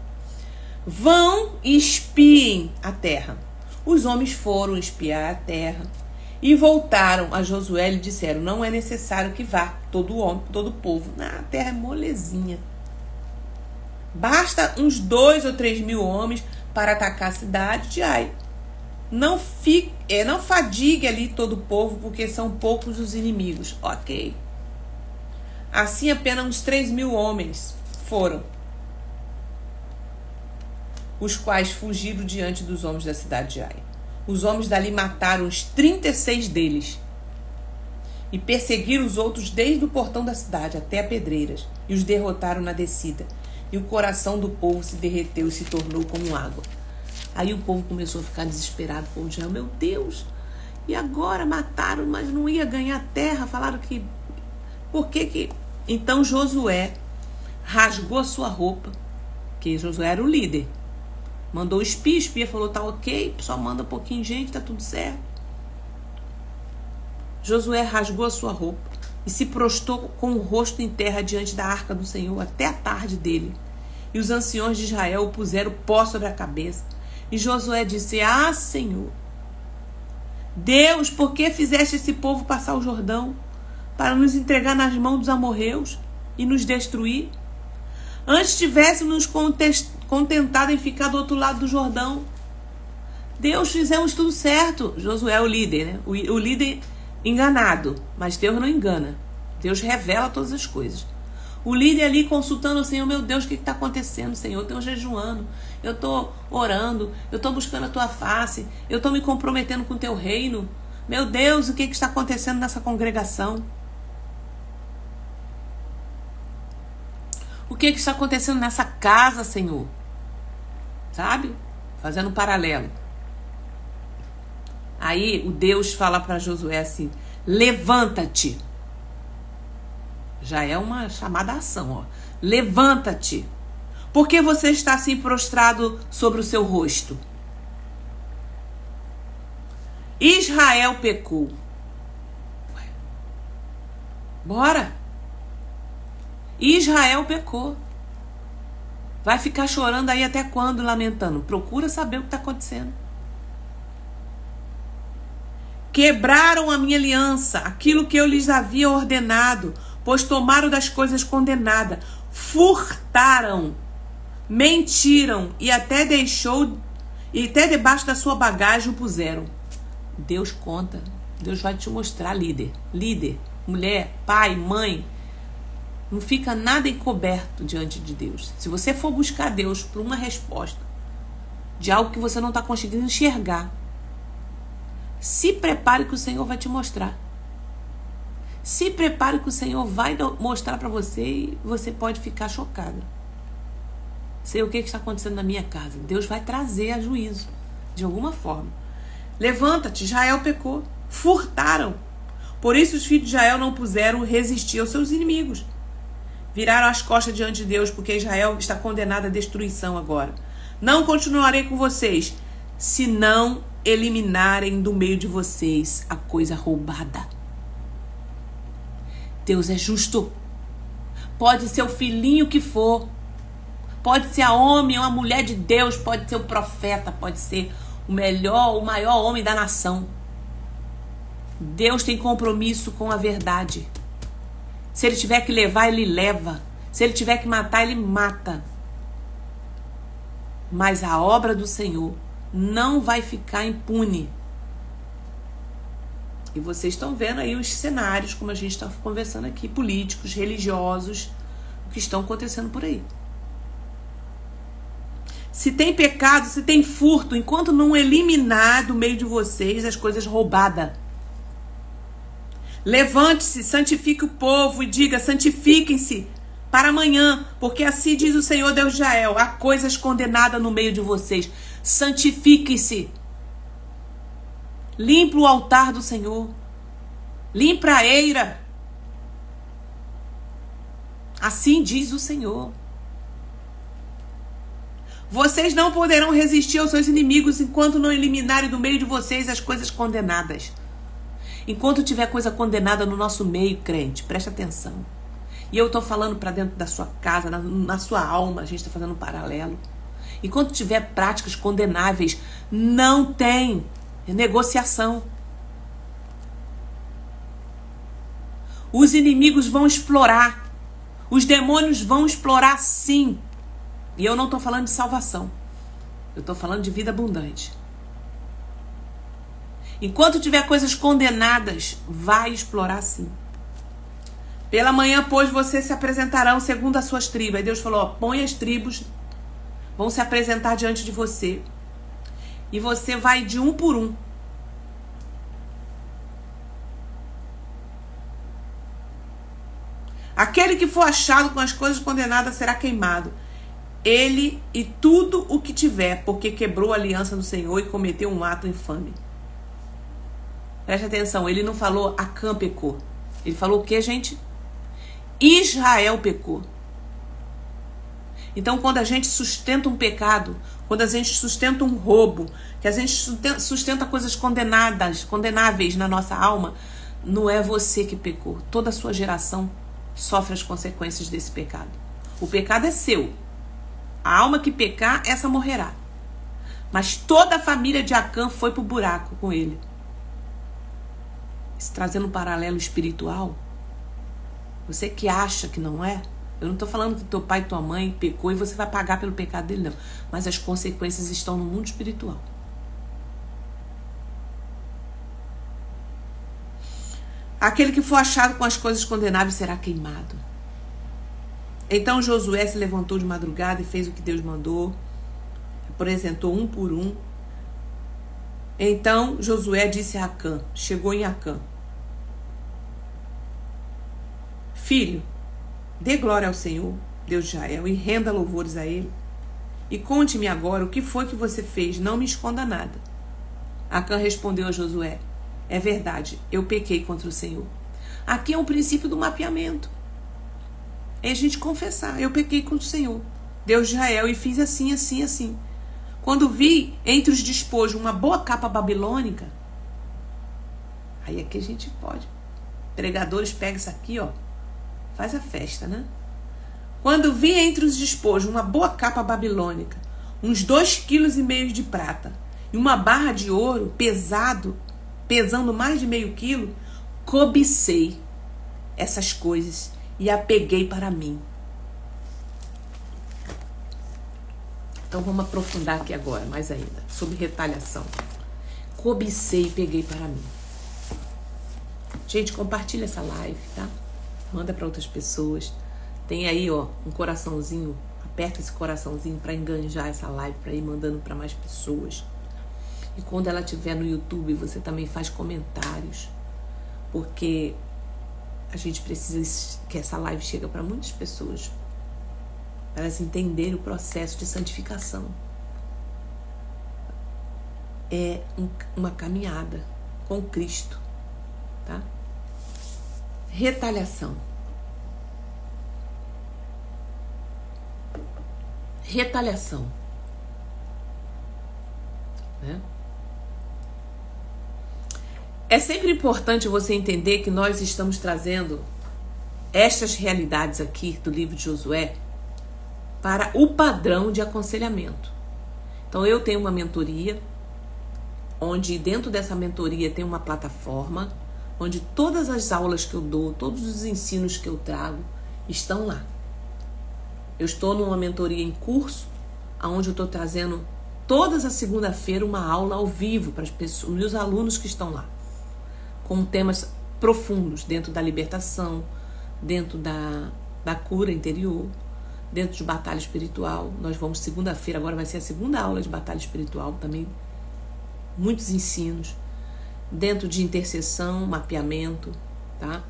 Vão e espiem a terra. Os homens foram espiar a terra e voltaram a Josué e lhe disseram, não é necessário que vá todo homem, todo o povo. A terra é molezinha. Basta uns 2 ou 3 mil homens para atacar a cidade de Ai. Não fadigue ali todo o povo, porque são poucos os inimigos. Ok. Assim apenas uns 3 mil homens foram, os quais fugiram diante dos homens da cidade de Ai. Os homens dali mataram os 36 deles e perseguiram os outros desde o portão da cidade até a pedreiras e os derrotaram na descida. E o coração do povo se derreteu e se tornou como água. Aí o povo começou a ficar desesperado com o Israel. Meu Deus, e agora mataram, mas não ia ganhar terra. Falaram que... Por que que... Então Josué rasgou a sua roupa, que Josué era o líder. Mandou o espia falou, tá ok, só manda um pouquinho de gente, tá tudo certo. Josué rasgou a sua roupa e se prostrou com o rosto em terra diante da arca do Senhor até a tarde dele. E os anciões de Israel o puseram pó sobre a cabeça. E Josué disse, ah, Senhor, Deus, por que fizeste esse povo passar o Jordão para nos entregar nas mãos dos amorreus e nos destruir? Antes tivéssemos contentado em ficar do outro lado do Jordão. Deus, fizemos tudo certo. Josué é o líder, né? O líder enganado, mas Deus não engana. Deus revela todas as coisas. O líder ali consultando o Senhor, meu Deus, o que está acontecendo, Senhor? Eu estou jejuando, eu estou orando, eu estou buscando a tua face, eu estou me comprometendo com o teu reino. Meu Deus, o que está acontecendo nessa congregação? O que está acontecendo nessa casa, Senhor? Sabe? Fazendo um paralelo. Aí o Deus fala para Josué assim, levanta-te. Já é uma chamada a ação, ó. Levanta-te. Por que você está assim prostrado sobre o seu rosto? Israel pecou. Bora. Israel pecou. Vai ficar chorando aí até quando, lamentando? Procura saber o que está acontecendo. Quebraram a minha aliança, aquilo que eu lhes havia ordenado, pois tomaram das coisas condenadas, furtaram, mentiram e até debaixo da sua bagagem o puseram. Deus conta, Deus vai te mostrar, líder, mulher, pai, mãe. Não fica nada encoberto diante de Deus. Se você for buscar Deus por uma resposta de algo que você não está conseguindo enxergar, se prepare que o Senhor vai te mostrar. Se prepare que o Senhor vai mostrar para você e você pode ficar chocada. Sei o que está acontecendo na minha casa. Deus vai trazer a juízo, de alguma forma. Levanta-te, Israel pecou. Furtaram. Por isso os filhos de Israel não puderam resistir aos seus inimigos. Viraram as costas diante de Deus, porque Israel está condenado à destruição agora. Não continuarei com vocês, se não eliminarem do meio de vocês a coisa roubada. Deus é justo. Pode ser o filhinho que for. Pode ser a homem ou a mulher de Deus. Pode ser o profeta. Pode ser o maior homem da nação. Deus tem compromisso com a verdade. Se ele tiver que levar, ele leva. Se ele tiver que matar, ele mata. Mas a obra do Senhor não vai ficar impune. E vocês estão vendo aí os cenários, como a gente está conversando aqui, políticos, religiosos, o que estão acontecendo por aí. Se tem pecado, se tem furto, enquanto não eliminar do meio de vocês as coisas roubadas. Levante-se, santifique o povo e diga: santifiquem-se para amanhã, porque assim diz o Senhor Deus de Israel: há coisas condenadas no meio de vocês. Santifiquem-se. Limpa o altar do Senhor. Limpa a eira. Assim diz o Senhor. Vocês não poderão resistir aos seus inimigos enquanto não eliminarem do meio de vocês as coisas condenadas. Enquanto tiver coisa condenada no nosso meio, crente, preste atenção. E eu estou falando para dentro da sua casa, na sua alma, a gente está fazendo um paralelo. Enquanto tiver práticas condenáveis, não tem negociação. Os inimigos vão explorar. Os demônios vão explorar, sim. E eu não estou falando de salvação. Eu estou falando de vida abundante. Enquanto tiver coisas condenadas, vai explorar, sim. Pela manhã, pois, vocês se apresentarão segundo as suas tribos. Aí Deus falou: ó, põe as tribos, vão se apresentar diante de você. E você vai de um por um. Aquele que for achado com as coisas condenadas será queimado. Ele e tudo o que tiver, porque quebrou a aliança do Senhor e cometeu um ato infame. Preste atenção, ele não falou Acã pecou. Ele falou o que, gente? Israel pecou. Então, quando a gente sustenta um pecado, quando a gente sustenta um roubo, que a gente sustenta coisas condenáveis na nossa alma, não é você que pecou. Toda a sua geração sofre as consequências desse pecado. O pecado é seu. A alma que pecar, essa morrerá. Mas toda a família de Acã foi pro buraco com ele. Se trazendo um paralelo espiritual, você que acha que não é, eu não estou falando que teu pai e tua mãe pecou e você vai pagar pelo pecado dele, não. Mas as consequências estão no mundo espiritual. Aquele que for achado com as coisas condenáveis será queimado. Então Josué se levantou de madrugada e fez o que Deus mandou. Apresentou um por um. Então Josué disse a Acã, chegou em Acã: filho, dê glória ao Senhor, Deus de Israel, e renda louvores a Ele. E conte-me agora o que foi que você fez, não me esconda nada. Acã respondeu a Josué: é verdade, eu pequei contra o Senhor. Aqui é um princípio do mapeamento. É a gente confessar: eu pequei contra o Senhor, Deus de Israel, e fiz assim, assim, assim. Quando vi entre os despojos uma boa capa babilônica, aí é que a gente pode. Pregadores, pega isso aqui, ó, faz a festa, né? Quando vi entre os despojos uma boa capa babilônica, uns 2,5 kg de prata e uma barra de ouro pesando mais de meio quilo, cobicei essas coisas e a peguei para mim. Então vamos aprofundar aqui agora, mais ainda, sobre retaliação. Cobicei e peguei para mim. Gente, compartilha essa live, tá? Manda para outras pessoas. Tem aí, ó, um coraçãozinho. Aperta esse coraçãozinho para enganjar essa live, para ir mandando para mais pessoas. E quando ela estiver no YouTube, você também faz comentários. Porque a gente precisa que essa live chegue para muitas pessoas, para elas entenderem o processo de santificação. É uma caminhada com Cristo, tá? Retaliação. Retaliação, né? É sempre importante você entender que nós estamos trazendo estas realidades aqui do livro de Josué para o padrão de aconselhamento. Então eu tenho uma mentoria, onde dentro dessa mentoria tem uma plataforma, onde todas as aulas que eu dou, todos os ensinos que eu trago estão lá. Eu estou numa mentoria em curso, onde eu estou trazendo todas as segunda-feira uma aula ao vivo para as pessoas, meus alunos que estão lá, com temas profundos dentro da libertação, dentro da cura interior, dentro de batalha espiritual. Nós vamos segunda-feira, agora vai ser a segunda aula de batalha espiritual também. Muitos ensinos. Dentro de intercessão, mapeamento, tá?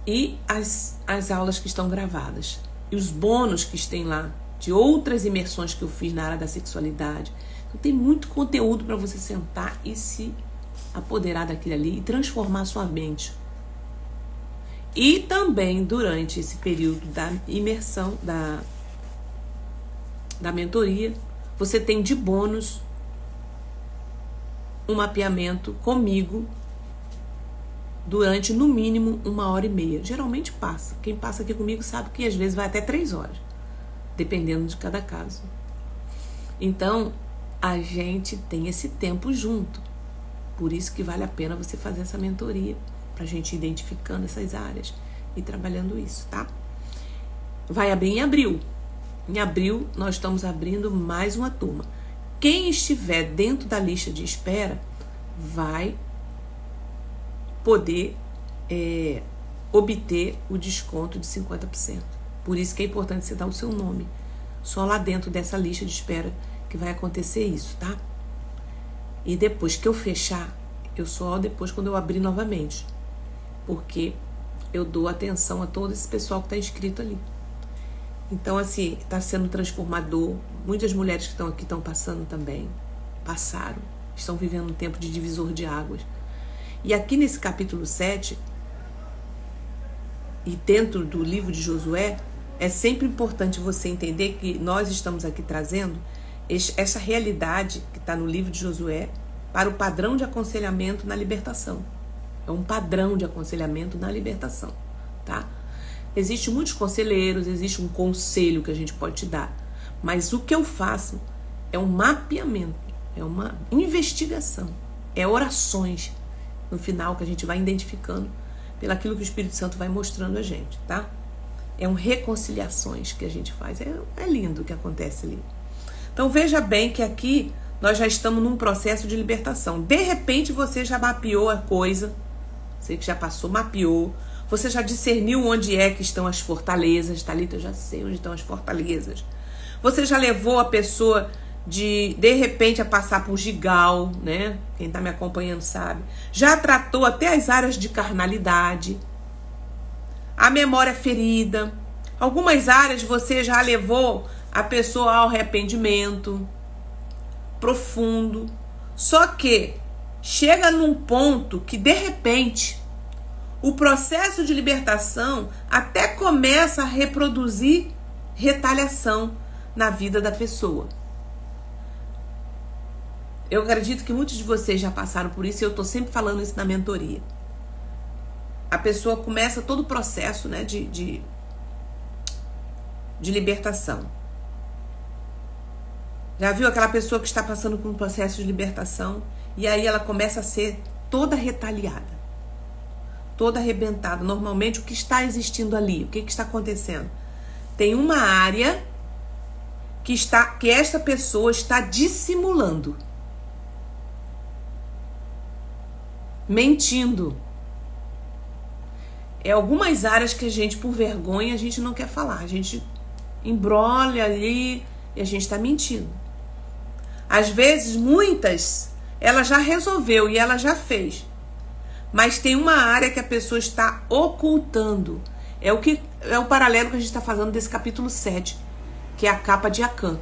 E as aulas que estão gravadas. E os bônus que tem lá, de outras imersões que eu fiz na área da sexualidade. Então tem muito conteúdo para você sentar e se apoderar daquilo ali e transformar a sua mente. E também durante esse período da imersão, da mentoria, você tem de bônus um mapeamento comigo durante no mínimo 1h30. Geralmente passa. Quem passa aqui comigo sabe que às vezes vai até 3 horas, dependendo de cada caso. Então, a gente tem esse tempo junto. Por isso que vale a pena você fazer essa mentoria, pra gente ir identificando essas áreas e trabalhando isso, tá? Vai abrir em abril. Em abril, nós estamos abrindo mais uma turma. Quem estiver dentro da lista de espera vai poder obter o desconto de 50%. Por isso que é importante você dar o seu nome. Só lá dentro dessa lista de espera que vai acontecer isso, tá? E depois que eu fechar, eu só depois quando eu abrir novamente. Porque eu dou atenção a todo esse pessoal que está inscrito ali. Então, assim, está sendo transformador. Muitas mulheres que estão aqui estão passando também. Passaram. Estão vivendo um tempo de divisor de águas. E aqui nesse capítulo 7, e dentro do livro de Josué, é sempre importante você entender que nós estamos aqui trazendo essa realidade que está no livro de Josué para o padrão de aconselhamento na libertação. É um padrão de aconselhamento na libertação, tá? Existem muitos conselheiros, existe um conselho que a gente pode te dar, mas o que eu faço é um mapeamento, é uma investigação, é orações no final que a gente vai identificando pelaquilo que o Espírito Santo vai mostrando a gente, tá? É um reconciliações que a gente faz, é lindo o que acontece ali. Então veja bem que aqui nós já estamos num processo de libertação. De repente você já mapeou a coisa, você que já passou, mapeou, você já discerniu onde é que estão as fortalezas. Thalita, eu já sei onde estão as fortalezas. Você já levou a pessoa de repente a passar por gigal, né? Quem está me acompanhando sabe. Já tratou até as áreas de carnalidade, a memória ferida. Algumas áreas você já levou a pessoa ao arrependimento profundo. Só que chega num ponto que de repente o processo de libertação até começa a reproduzir retaliação na vida da pessoa. Eu acredito que muitos de vocês já passaram por isso e eu estou sempre falando isso na mentoria. A pessoa começa todo o processo, né, de libertação. Já viu aquela pessoa que está passando por um processo de libertação e aí ela começa a ser toda retaliada, toda arrebentada. Normalmente o que está existindo ali, o que está acontecendo? Tem uma área que esta pessoa está dissimulando, mentindo. É algumas áreas que a gente, por vergonha, a gente não quer falar. A gente embrolha ali e a gente está mentindo. Às vezes, muitas, ela já resolveu e ela já fez. Mas tem uma área que a pessoa está ocultando. É o paralelo que a gente está fazendo desse capítulo 7, que é a capa de Acã.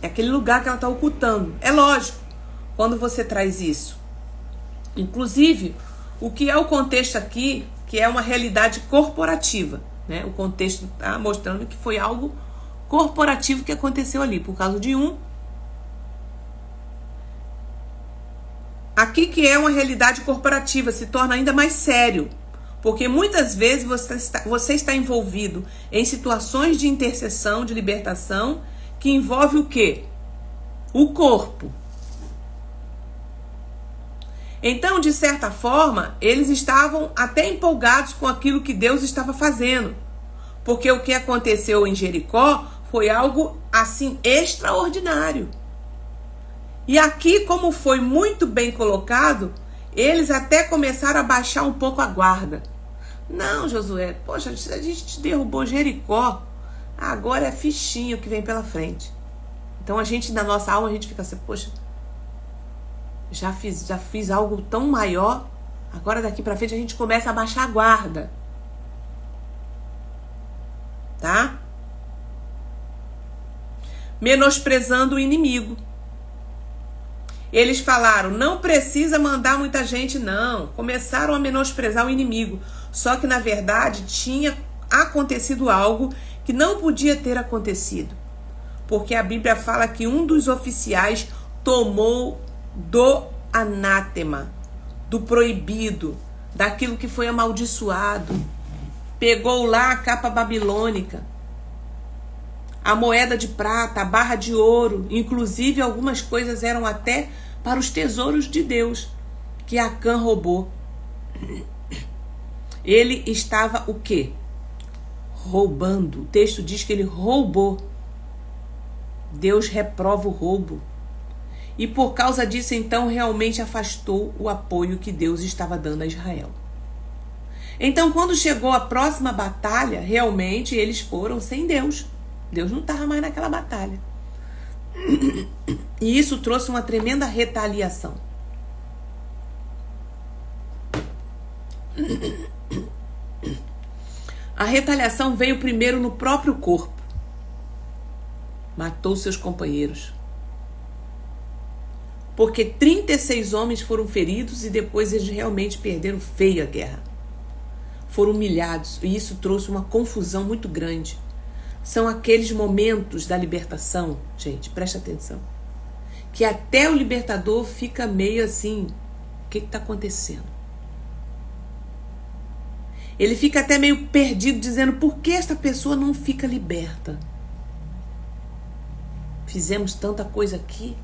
É aquele lugar que ela está ocultando. É lógico, quando você traz isso. Inclusive, o que é o contexto aqui, que é uma realidade corporativa, né? O contexto está mostrando que foi algo corporativo que aconteceu ali, por causa de Aqui que é uma realidade corporativa, se torna ainda mais sério, porque muitas vezes você está envolvido em situações de intercessão, de libertação, que envolve o quê? O corpo. Então, de certa forma, eles estavam até empolgados com aquilo que Deus estava fazendo. Porque o que aconteceu em Jericó foi algo, assim, extraordinário. E aqui, como foi muito bem colocado, eles até começaram a baixar um pouco a guarda. Não, Josué, poxa, a gente derrubou Jericó, agora é fichinha o que vem pela frente. Então a gente, na nossa alma, a gente fica assim, poxa, já fiz algo tão maior, agora daqui pra frente a gente começa a baixar a guarda. Tá? Menosprezando o inimigo. Eles falaram, não precisa mandar muita gente, não. Começaram a menosprezar o inimigo. Só que, na verdade, tinha acontecido algo que não podia ter acontecido. Porque a Bíblia fala que um dos oficiais tomou do anátema, do proibido, daquilo que foi amaldiçoado. Pegou lá a capa babilônica, a moeda de prata, a barra de ouro, inclusive algumas coisas eram até para os tesouros de Deus, que Acã roubou. Ele estava o quê? Roubando. O texto diz que ele roubou. Deus reprova o roubo. E por causa disso, então, realmente afastou o apoio que Deus estava dando a Israel. Então, quando chegou a próxima batalha, realmente eles foram sem Deus. Deus não estava mais naquela batalha. E isso trouxe uma tremenda retaliação. A retaliação veio primeiro no próprio corpo. Matou seus companheiros. Porque 36 homens foram feridos e depois eles realmente perderam feio a guerra. Foram humilhados e isso trouxe uma confusão muito grande. São aqueles momentos da libertação, gente, presta atenção, que até o libertador fica meio assim, o que está acontecendo? Ele fica até meio perdido, dizendo, por que esta pessoa não fica liberta? Fizemos tanta coisa aqui.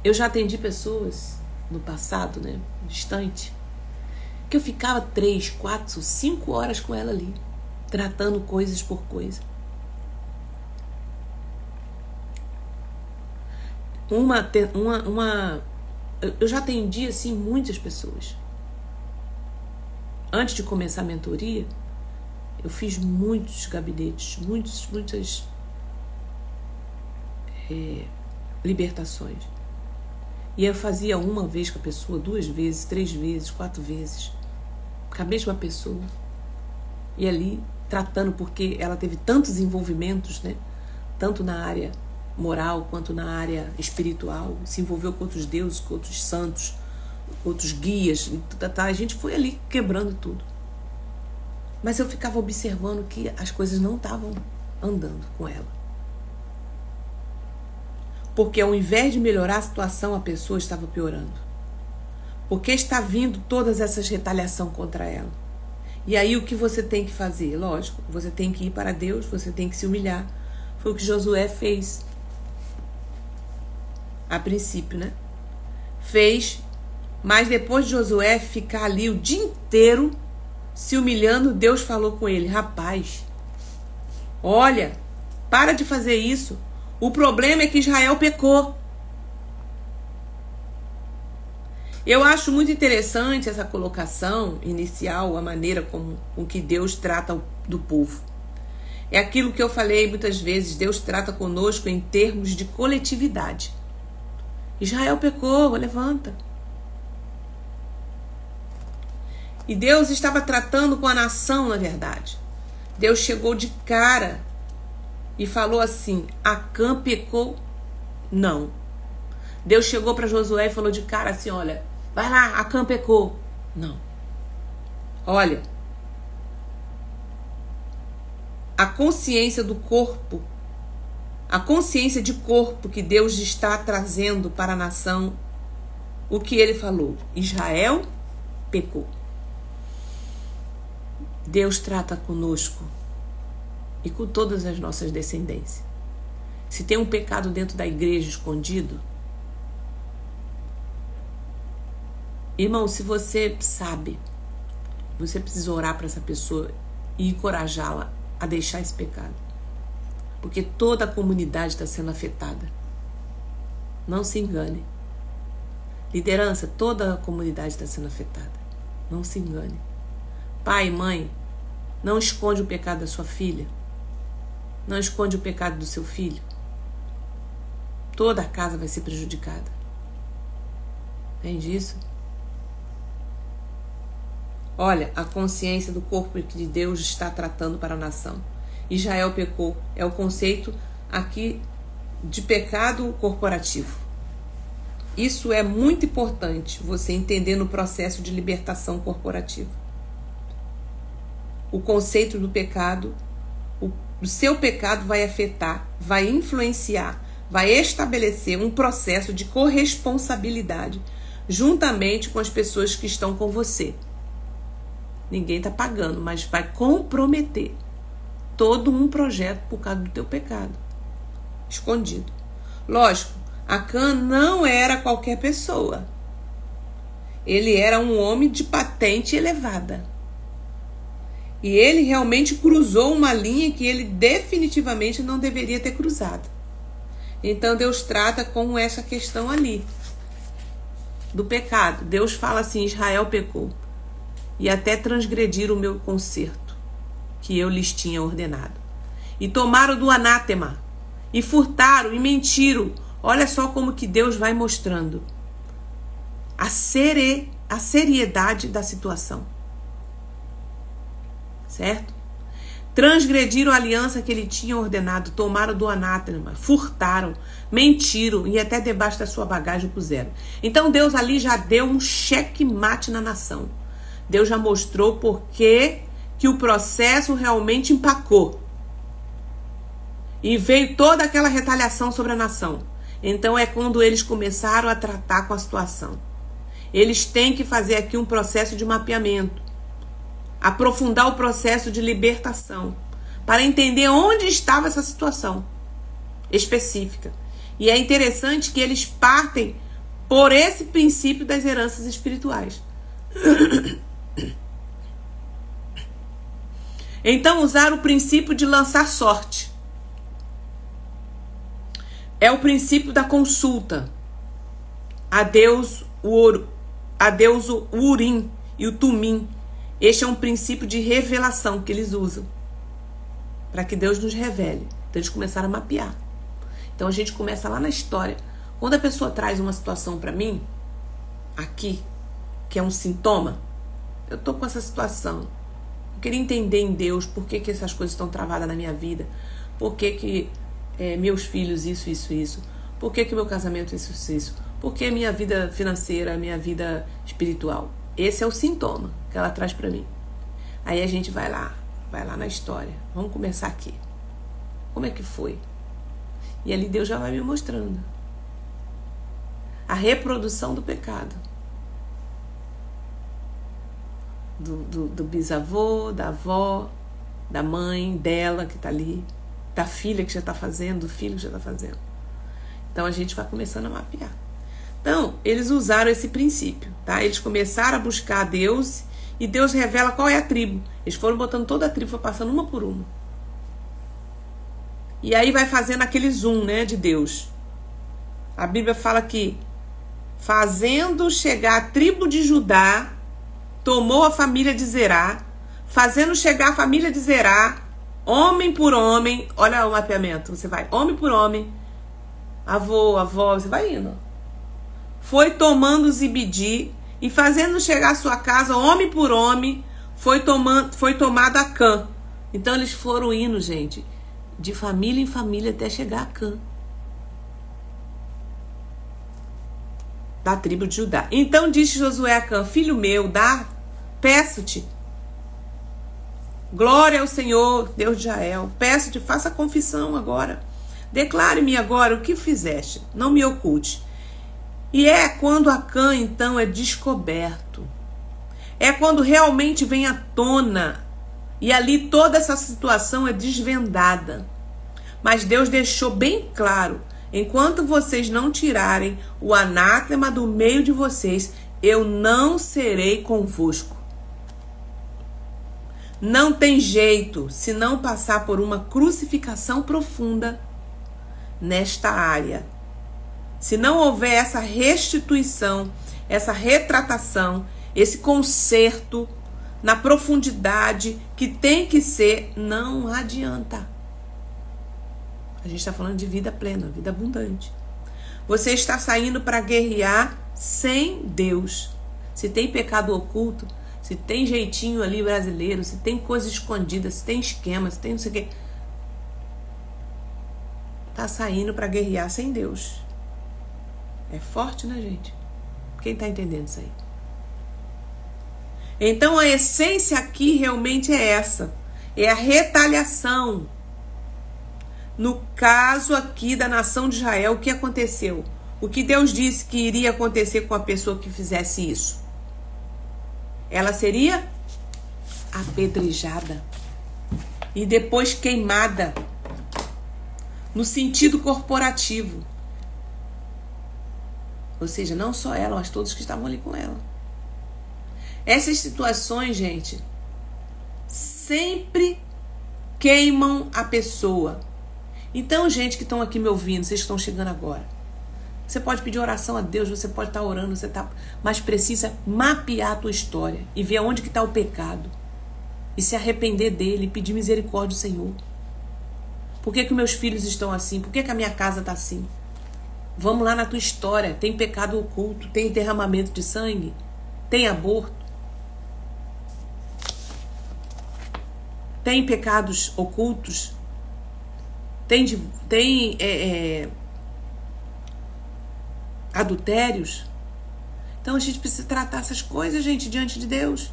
Eu já atendi pessoas no passado, né, distante, que eu ficava 3, 4, 5 horas com ela ali, tratando coisas por coisa. Eu já atendi assim muitas pessoas. Antes de começar a mentoria, eu fiz muitos gabinetes, muitas libertações. E eu fazia uma vez com a pessoa, 2 vezes, 3 vezes, 4 vezes, com a mesma pessoa. E ali, tratando, porque ela teve tantos envolvimentos, né? Tanto na área moral, quanto na área espiritual. Se envolveu com outros deuses, com outros santos, outros guias. A gente foi ali quebrando tudo. Mas eu ficava observando que as coisas não estavam andando com ela. Porque ao invés de melhorar a situação, a pessoa estava piorando. Porque está vindo todas essas retaliações contra ela. E aí o que você tem que fazer? Lógico, você tem que ir para Deus, você tem que se humilhar. Foi o que Josué fez. A princípio, né? Fez, mas depois de Josué ficar ali o dia inteiro se humilhando, Deus falou com ele, rapaz, olha, para de fazer isso. O problema é que Israel pecou. Eu acho muito interessante essa colocação inicial, a maneira com que Deus trata do povo. É aquilo que eu falei muitas vezes, Deus trata conosco em termos de coletividade. Israel pecou, levanta. E Deus estava tratando com a nação, na verdade. Deus chegou de cara e falou assim, Acã pecou? Não. Deus chegou para Josué e falou de cara assim, olha, vai lá, Acã pecou? Não. Olha, a consciência do corpo, a consciência de corpo que Deus está trazendo para a nação, o que ele falou? Israel pecou. Deus trata conosco e com todas as nossas descendências. Se tem um pecado dentro da igreja escondido, irmão, se você sabe, você precisa orar para essa pessoa e encorajá-la a deixar esse pecado. Porque toda a comunidade está sendo afetada. Não se engane. Liderança, toda a comunidade está sendo afetada. Não se engane. Pai e mãe, não esconde o pecado da sua filha. Não esconde o pecado do seu filho. Toda a casa vai ser prejudicada. Entende isso? Olha, a consciência do corpo que Deus está tratando para a nação. Israel pecou. É o conceito aqui de pecado corporativo. Isso é muito importante você entender no processo de libertação corporativa. O conceito do pecado, o seu pecado vai afetar, vai influenciar, vai estabelecer um processo de corresponsabilidade juntamente com as pessoas que estão com você. Ninguém está pagando, mas vai comprometer todo um projeto por causa do teu pecado escondido. Lógico, Acã não era qualquer pessoa. Ele era um homem de patente elevada. E ele realmente cruzou uma linha que ele definitivamente não deveria ter cruzado. Então Deus trata com essa questão ali do pecado. Deus fala assim: Israel pecou e até transgrediram o meu concerto que eu lhes tinha ordenado, e tomaram do anátema, e furtaram e mentiram. Olha só como que Deus vai mostrando a seriedade da situação, certo? Transgrediram a aliança que ele tinha ordenado, tomaram do anátema, furtaram, mentiram e até debaixo da sua bagagem o puseram. Então Deus ali já deu um checkmate na nação. Deus já mostrou por que o processo realmente empacou. E veio toda aquela retaliação sobre a nação. Então é quando eles começaram a tratar com a situação. Eles têm que fazer aqui um processo de mapeamento. Aprofundar o processo de libertação. Para entender onde estava essa situação específica. E é interessante que eles partem por esse princípio das heranças espirituais. Então usaram o princípio de lançar sorte. É o princípio da consulta a Deus o Urim e o Tumim. Este é um princípio de revelação que eles usam para que Deus nos revele. Então eles começaram a mapear. Então a gente começa lá na história. Quando a pessoa traz uma situação para mim, aqui, que é um sintoma, eu tô com essa situação. Eu queria entender em Deus por que essas coisas estão travadas na minha vida. Por que meus filhos isso. Por que meu casamento isso. Por que minha vida financeira, minha vida espiritual. Esse é o sintoma que ela traz para mim. Aí a gente vai lá na história. Vamos começar aqui. Como é que foi? E ali Deus já vai me mostrando a reprodução do pecado. Do bisavô, da avó, da mãe, dela que tá ali, da filha que já tá fazendo, do filho que já tá fazendo. Então a gente vai começando a mapear. Então, eles usaram esse princípio, tá? Eles começaram a buscar a Deus e Deus revela qual é a tribo. Eles foram botando toda a tribo, foi passando uma por uma. E aí vai fazendo aquele zoom, né, de Deus. A Bíblia fala que, fazendo chegar a tribo de Judá, tomou a família de Zerá, fazendo chegar a família de Zerá, homem por homem, olha o mapeamento, você vai, homem por homem, avô, avó, você vai indo. Foi tomando Zibidi e fazendo chegar a sua casa, homem por homem, foi tomado Acã. Então eles foram indo, gente, de família em família até chegar a Acã, da tribo de Judá. Então disse Josué a Acã: filho meu, peço-te, glória ao Senhor, Deus de Israel, peço-te, faça confissão agora, declare-me agora o que fizeste, não me oculte. E é quando Acã então é descoberto, é quando realmente vem à tona, e ali toda essa situação é desvendada. Mas Deus deixou bem claro: enquanto vocês não tirarem o anátema do meio de vocês, eu não serei convosco. Não tem jeito se não passar por uma crucificação profunda nesta área. Se não houver essa restituição, essa retratação, esse conserto na profundidade que tem que ser, não adianta. A gente está falando de vida plena, vida abundante. Você está saindo para guerrear sem Deus. Se tem pecado oculto, se tem jeitinho ali brasileiro, se tem coisa escondida, se tem esquema, se tem não sei o quê, tá saindo para guerrear sem Deus. É forte, né, gente? Quem tá entendendo isso aí? Então a essência aqui realmente é essa. É a retaliação. No caso aqui da nação de Israel, o que aconteceu? O que Deus disse que iria acontecer com a pessoa que fizesse isso? Ela seria apedrejada e depois queimada, no sentido corporativo. Ou seja, não só ela, mas todos que estavam ali com ela. Essas situações, gente, sempre queimam a pessoa. Então, gente que estão aqui me ouvindo, vocês que estão chegando agora, você pode pedir oração a Deus, você pode estar orando, mas precisa mapear a tua história e ver onde que está o pecado. E se arrepender dele, e pedir misericórdia do Senhor. Por que que meus filhos estão assim? Por que que a minha casa está assim? Vamos lá na tua história. Tem pecado oculto, tem derramamento de sangue, tem aborto, tem pecados ocultos, tem adultérios. Então a gente precisa tratar essas coisas, gente, diante de Deus.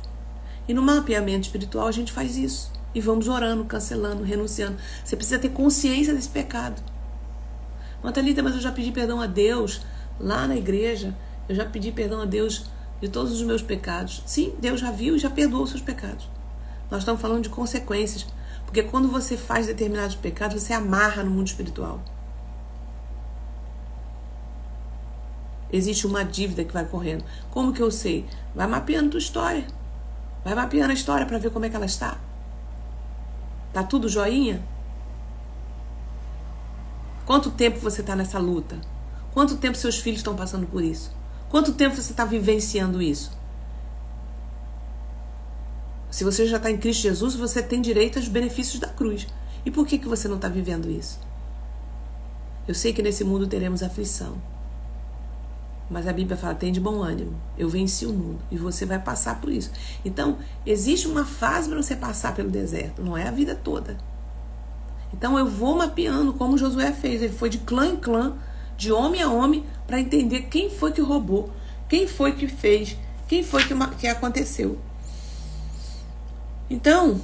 E no mapeamento espiritual a gente faz isso. E vamos orando, cancelando, renunciando. Você precisa ter consciência desse pecado. Thalita, mas eu já pedi perdão a Deus lá na igreja. Eu já pedi perdão a Deus de todos os meus pecados. Sim, Deus já viu e já perdoou os seus pecados. Nós estamos falando de consequências. Porque quando você faz determinados pecados, você amarra no mundo espiritual. Existe uma dívida que vai correndo. Como que eu sei? Vai mapeando a tua história. Vai mapeando a história para ver como é que ela está. Tá tudo joinha? Quanto tempo você está nessa luta? Quanto tempo seus filhos estão passando por isso? Quanto tempo você está vivenciando isso? Se você já está em Cristo Jesus, você tem direito aos benefícios da cruz. E por que você não está vivendo isso? Eu sei que nesse mundo teremos aflição. Mas a Bíblia fala, tem de bom ânimo. Eu venci o mundo. E você vai passar por isso. Então, existe uma fase para você passar pelo deserto. Não é a vida toda. Então, eu vou mapeando como Josué fez. Ele foi de clã em clã, de homem a homem, para entender quem foi que roubou, quem foi que fez, quem foi que aconteceu. Então,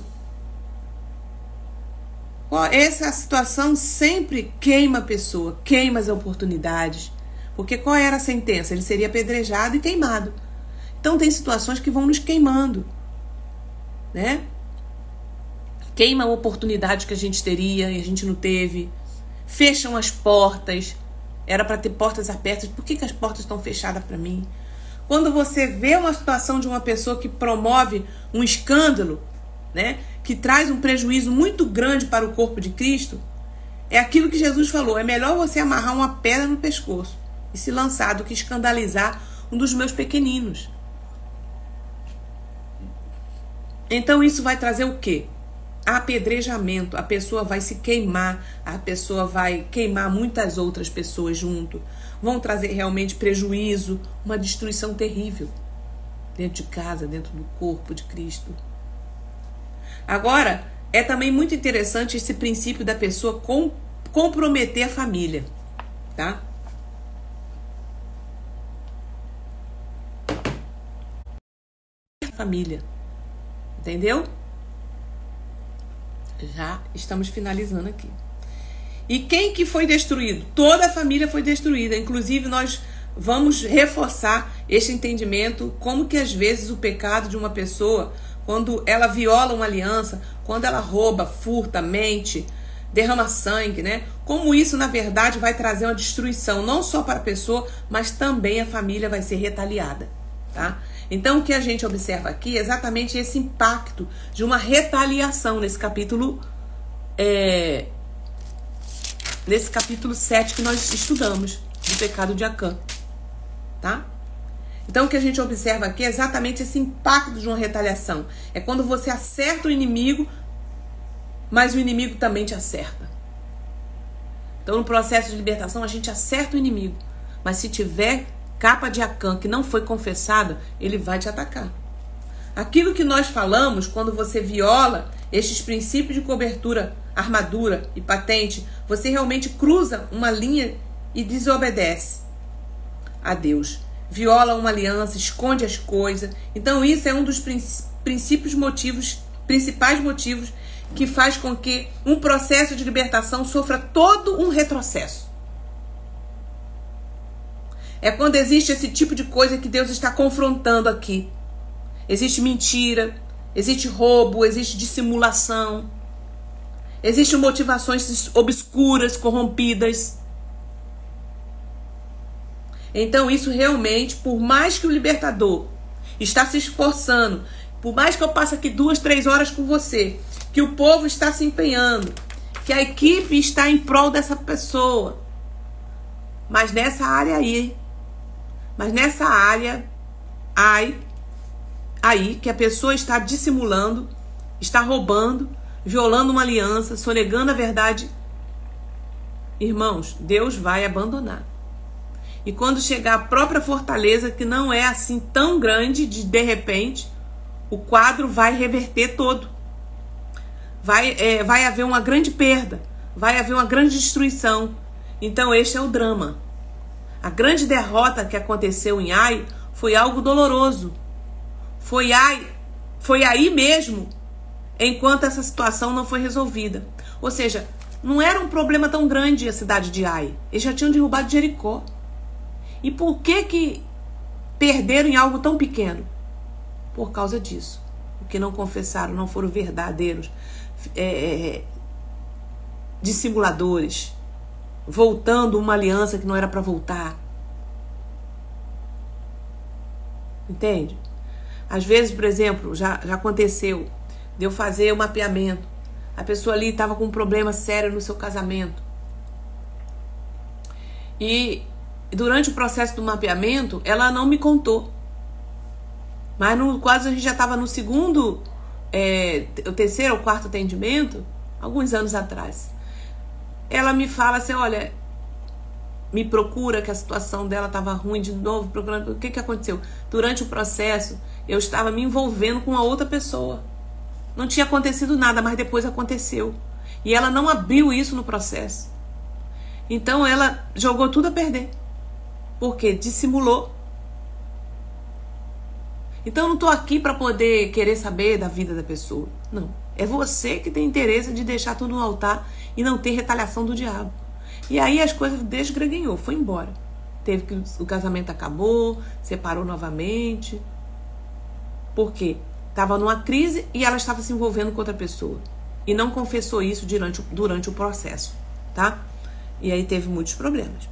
essa situação sempre queima a pessoa, queima as oportunidades. Porque qual era a sentença? Ele seria apedrejado e queimado. Então tem situações que vão nos queimando, né? Queima a oportunidade que a gente teria e a gente não teve. Fecham as portas. Era para ter portas abertas. Por que as portas estão fechadas para mim? Quando você vê uma situação de uma pessoa que promove um escândalo, né, que traz um prejuízo muito grande para o corpo de Cristo, é aquilo que Jesus falou. É melhor você amarrar uma pedra no pescoço e se lançar do que escandalizar um dos meus pequeninos. Então isso vai trazer o quê? Apedrejamento. A pessoa vai se queimar, a pessoa vai queimar muitas outras pessoas junto. Vão trazer realmente prejuízo, uma destruição terrível dentro de casa, dentro do corpo de Cristo. Agora, é também muito interessante esse princípio da pessoa comprometer a família, tá? Família, entendeu? Já estamos finalizando aqui. E quem que foi destruído? Toda a família foi destruída. Inclusive nós vamos reforçar esse entendimento, como que às vezes o pecado de uma pessoa, quando ela viola uma aliança, quando ela rouba, furta, mente, derrama sangue, né? Como isso na verdade vai trazer uma destruição, não só para a pessoa, mas também a família vai ser retaliada, tá? Então, o que a gente observa aqui é exatamente esse impacto de uma retaliação nesse capítulo 7 que nós estudamos, do pecado de Acã, tá? Então o que a gente observa aqui é exatamente esse impacto de uma retaliação. É quando você acerta o inimigo, mas o inimigo também te acerta. Então no processo de libertação a gente acerta o inimigo, mas se tiver capa de Acã que não foi confessada, ele vai te atacar. Aquilo que nós falamos, quando você viola estes princípios de cobertura, armadura e patente, você realmente cruza uma linha e desobedece a Deus. Viola uma aliança, esconde as coisas. Então isso é um dos principais motivos que faz com que um processo de libertação sofra todo um retrocesso. É quando existe esse tipo de coisa que Deus está confrontando aqui. Existe mentira, existe roubo, existe dissimulação, existem motivações obscuras, corrompidas. Então isso realmente, por mais que o libertador está se esforçando, por mais que eu passe aqui 2, 3 horas com você, que o povo está se empenhando, que a equipe está em prol dessa pessoa, mas nessa área aí que a pessoa está dissimulando, está roubando, violando uma aliança, sonegando a verdade, irmãos, Deus vai abandonar. E quando chegar a própria fortaleza, que não é assim tão grande, de repente, o quadro vai reverter todo. Vai haver uma grande perda, vai haver uma grande destruição. Então este é o drama. A grande derrota que aconteceu em Ai foi algo doloroso. Foi aí mesmo, enquanto essa situação não foi resolvida. Ou seja, não era um problema tão grande a cidade de Ai. Eles já tinham derrubado Jericó. E por que perderam em algo tão pequeno? Por causa disso. Porque não confessaram, não foram verdadeiros dissimuladores, voltando uma aliança que não era para voltar. Entende? Às vezes, por exemplo, já aconteceu de eu fazer o mapeamento. A pessoa ali estava com um problema sério no seu casamento. E durante o processo do mapeamento, ela não me contou. Mas quase a gente já estava no segundo, o terceiro ou quarto atendimento, alguns anos atrás. Ela me fala assim, olha, me procura, que a situação dela estava ruim de novo, procurando. O que aconteceu? Durante o processo, eu estava me envolvendo com a outra pessoa. Não tinha acontecido nada, mas depois aconteceu. E ela não abriu isso no processo. Então ela jogou tudo a perder. Porque dissimulou. Então eu não estou aqui para poder querer saber da vida da pessoa. Não. É você que tem interesse de deixar tudo no altar e não ter retaliação do diabo. E aí as coisas desgreguenhou, foi embora. O casamento acabou, separou novamente. Por quê? Estava numa crise e ela estava se envolvendo com outra pessoa. E não confessou isso durante o processo, tá? E aí teve muitos problemas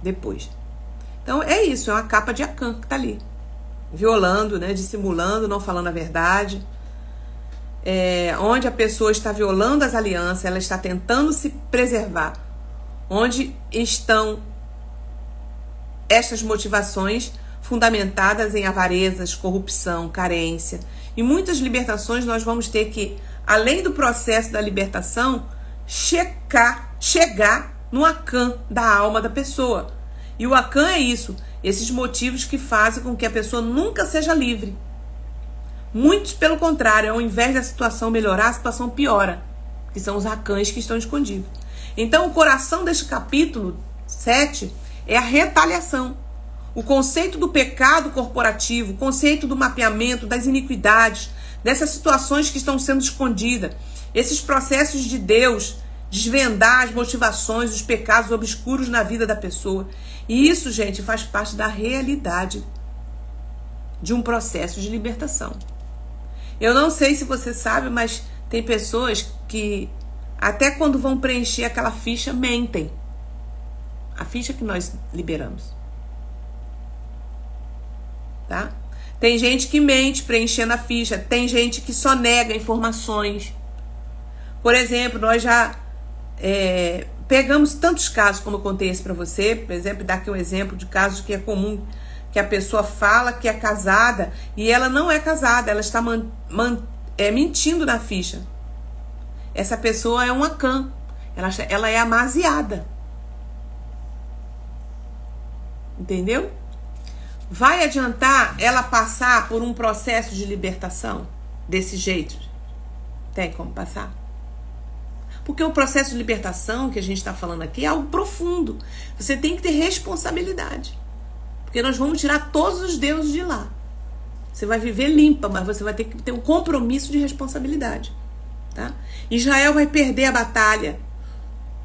depois. Então é isso, é uma capa de Acã que tá ali. Violando, né? Dissimulando, não falando a verdade. Onde a pessoa está violando as alianças, ela está tentando se preservar. Onde estão estas motivações fundamentadas em avarezas, corrupção, carência. Em muitas libertações nós vamos ter que, além do processo da libertação, chegar no Acã da alma da pessoa. E o Acã é isso, esses motivos que fazem com que a pessoa nunca seja livre. Muitos, pelo contrário, ao invés da situação melhorar, a situação piora, que são os Acãs que estão escondidos. Então o coração deste capítulo 7 é a retaliação. O conceito do pecado corporativo, o conceito do mapeamento, das iniquidades, dessas situações que estão sendo escondidas, esses processos de Deus, desvendar as motivações, os pecados obscuros na vida da pessoa. E isso, gente, faz parte da realidade de um processo de libertação. Eu não sei se você sabe, mas tem pessoas que até quando vão preencher aquela ficha, mentem. A ficha que nós liberamos. Tá? Tem gente que mente preenchendo a ficha. Tem gente que só nega informações. Por exemplo, nós já pegamos tantos casos, como eu contei esse para você. Por exemplo, dar aqui um exemplo de casos que é comum que a pessoa fala que é casada e ela não é casada, ela está mentindo na ficha. Essa pessoa é um Acã, ela é amaziada. Entendeu? Vai adiantar ela passar por um processo de libertação desse jeito? Tem como passar? Porque o processo de libertação que a gente está falando aqui é algo profundo. Você tem que ter responsabilidade. Porque nós vamos tirar todos os deuses de lá. Você vai viver limpa, mas você vai ter que ter um compromisso de responsabilidade. Tá? Israel vai perder a batalha.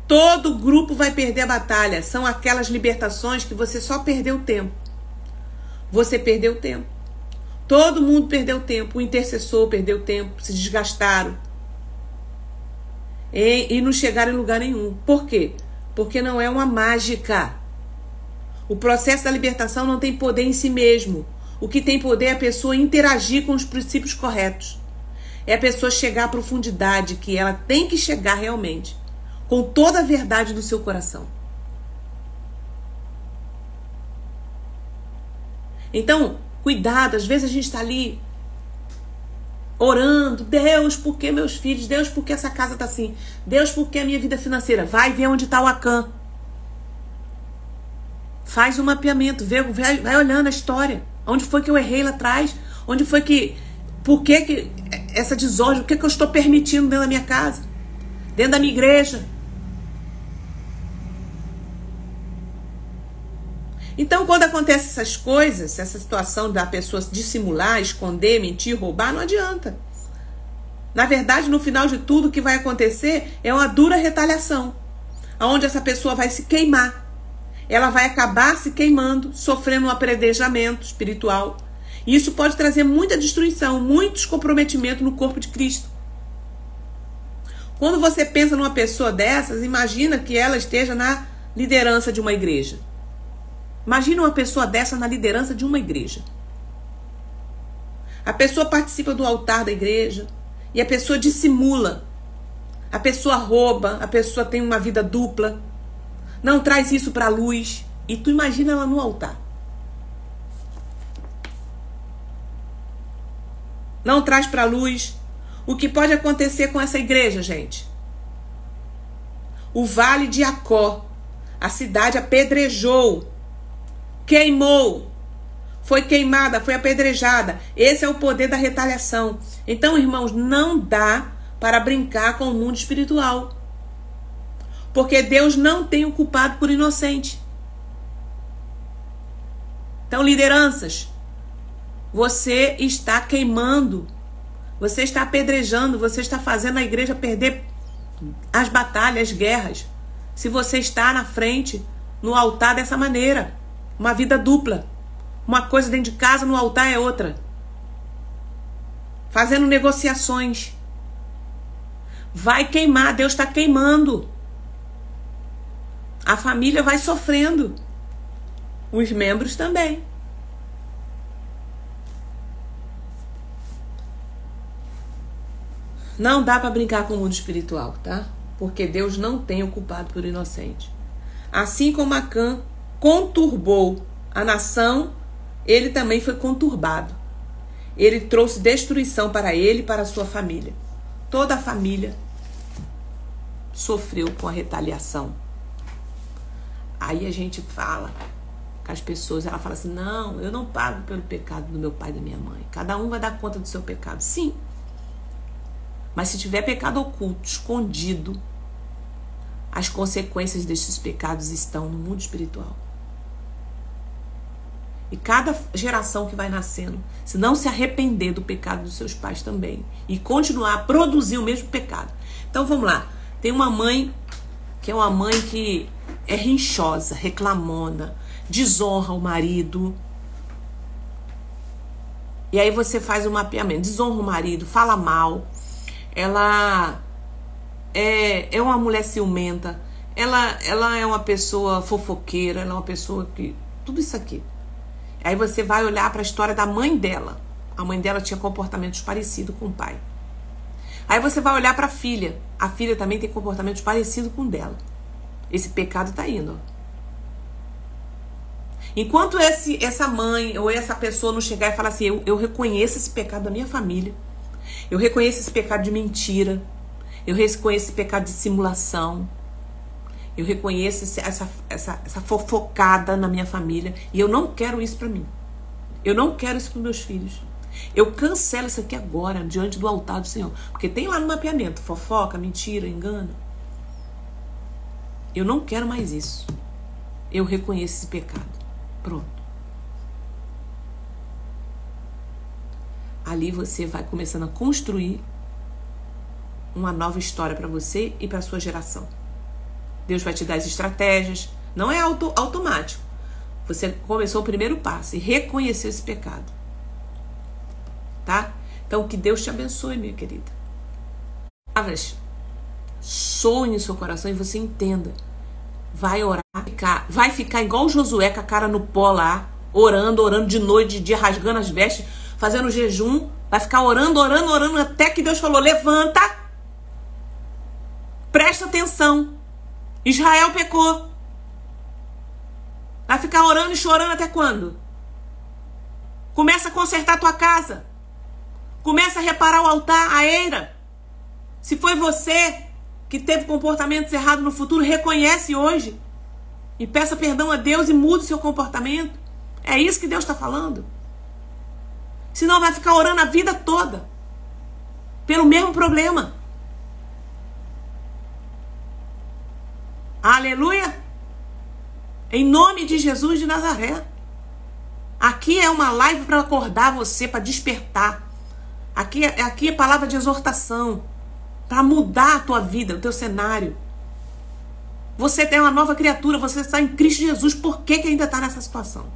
Todo grupo vai perder a batalha. São aquelas libertações que você só perdeu tempo. Você perdeu tempo. Todo mundo perdeu tempo. O intercessor perdeu tempo. Se desgastaram. E não chegaram em lugar nenhum. Por quê? Porque não é uma mágica. O processo da libertação não tem poder em si mesmo. O que tem poder é a pessoa interagir com os princípios corretos. É a pessoa chegar à profundidade que ela tem que chegar realmente. Com toda a verdade do seu coração. Então, cuidado. Às vezes a gente está ali orando, Deus, por que meus filhos? Deus, por que essa casa está assim? Deus, por que a minha vida financeira? Vai ver onde está o Acã. Faz um mapeamento, vai olhando a história. Onde foi que eu errei lá atrás? Onde foi que... Por que essa desordem? Por que eu estou permitindo dentro da minha casa? Dentro da minha igreja? Então, quando acontecem essas coisas, essa situação da pessoa dissimular, esconder, mentir, roubar, não adianta. Na verdade, no final de tudo, o que vai acontecer é uma dura retaliação, onde essa pessoa vai se queimar. Ela vai acabar se queimando, sofrendo um apredejamento espiritual. E isso pode trazer muita destruição, muitos comprometimentos no corpo de Cristo. Quando você pensa numa pessoa dessas, imagina que ela esteja na liderança de uma igreja. Imagina uma pessoa dessa na liderança de uma igreja. A pessoa participa do altar da igreja e a pessoa dissimula. A pessoa rouba, a pessoa tem uma vida dupla. Não traz isso para a luz. E tu imagina ela no altar. Não traz para a luz. O que pode acontecer com essa igreja, gente? O Vale de Acó, a cidade apedrejou. Queimou, foi queimada, foi apedrejada. Esse é o poder da retaliação. Então, irmãos, não dá para brincar com o mundo espiritual. Porque Deus não tem o culpado por inocente. Então, lideranças, você está queimando, você está apedrejando, você está fazendo a igreja perder as batalhas, as guerras. Se você está na frente, no altar dessa maneira. Uma vida dupla. Uma coisa dentro de casa, no altar é outra. Fazendo negociações. Vai queimar, Deus está queimando. A família vai sofrendo. Os membros também. Não dá para brincar com o mundo espiritual, tá? Porque Deus não tem o culpado por inocente. Assim como Acã conturbou a nação, ele também foi conturbado. Ele trouxe destruição para ele e para a sua família. Toda a família sofreu com a retaliação. Aí a gente fala com as pessoas, ela fala assim, não, eu não pago pelo pecado do meu pai e da minha mãe. Cada um vai dar conta do seu pecado. Sim. Mas se tiver pecado oculto, escondido, as consequências desses pecados estão no mundo espiritual. E cada geração que vai nascendo, se não se arrepender do pecado dos seus pais também, e continuar a produzir o mesmo pecado. Então vamos lá. Tem uma mãe que é uma mãe que é rinchosa, reclamona, desonra o marido. E aí você faz um mapeamento, desonra o marido, fala mal. Ela é uma mulher ciumenta. Ela é uma pessoa fofoqueira, ela é uma pessoa que... Tudo isso aqui. Aí você vai olhar para a história da mãe dela. A mãe dela tinha comportamentos parecidos com o pai. Aí você vai olhar para a filha. A filha também tem comportamentos parecidos com o dela. Esse pecado está indo. Ó. Enquanto essa mãe ou essa pessoa não chegar e falar assim, eu reconheço esse pecado da minha família, eu reconheço esse pecado de mentira, eu reconheço esse pecado de simulação, eu reconheço essa fofocada na minha família e eu não quero isso pra mim. Eu não quero isso pros meus filhos. Eu cancelo isso aqui agora, diante do altar do Senhor. Porque tem lá no mapeamento, fofoca, mentira, engano. Eu não quero mais isso. Eu reconheço esse pecado. Pronto. Ali você vai começando a construir uma nova história para você e para sua geração. Deus vai te dar as estratégias. Não é automático. Você começou o primeiro passo e reconheceu esse pecado. Tá? Então que Deus te abençoe, minha querida. Palavras soem em seu coração e você entenda. Vai orar, vai ficar igual o Josué com a cara no pó lá, orando de noite, de dia, rasgando as vestes, fazendo jejum, vai ficar orando até que Deus falou, levanta, presta atenção, Israel pecou. Vai ficar orando e chorando até quando? Começa a consertar a tua casa, começa a reparar o altar, a eira. Se foi você que teve comportamentos errados no futuro, reconhece hoje e peça perdão a Deus e mude seu comportamento. É isso que Deus está falando. Senão vai ficar orando a vida toda pelo mesmo problema. Aleluia! Em nome de Jesus de Nazaré. Aqui é uma live para acordar você, para despertar. Aqui é palavra de exortação. Para mudar a tua vida, o teu cenário. Você tem uma nova criatura, você está em Cristo Jesus. Por que ainda está nessa situação?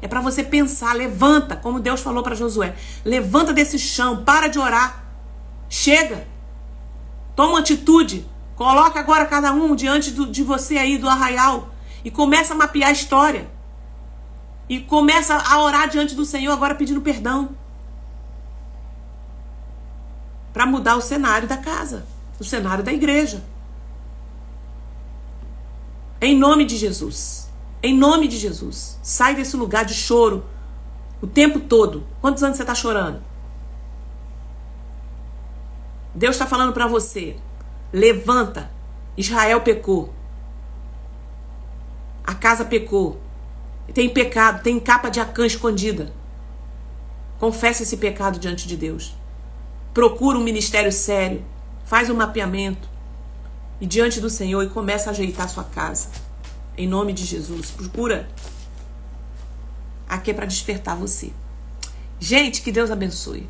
É para você pensar, levanta, como Deus falou para Josué. Levanta desse chão, para de orar. Chega. Toma atitude. Coloca agora cada um diante de você aí, do arraial. E começa a mapear a história. E começa a orar diante do Senhor agora pedindo perdão. Para mudar o cenário da casa, o cenário da igreja. Em nome de Jesus. Em nome de Jesus. Sai desse lugar de choro o tempo todo. Quantos anos você está chorando? Deus está falando para você. Levanta. Israel pecou. A casa pecou. Tem pecado, tem capa de Acã escondida. Confessa esse pecado diante de Deus. Procura um ministério sério, faz um mapeamento e diante do Senhor e começa a ajeitar a sua casa. Em nome de Jesus, procura. Aqui é para despertar você. Gente, que Deus abençoe.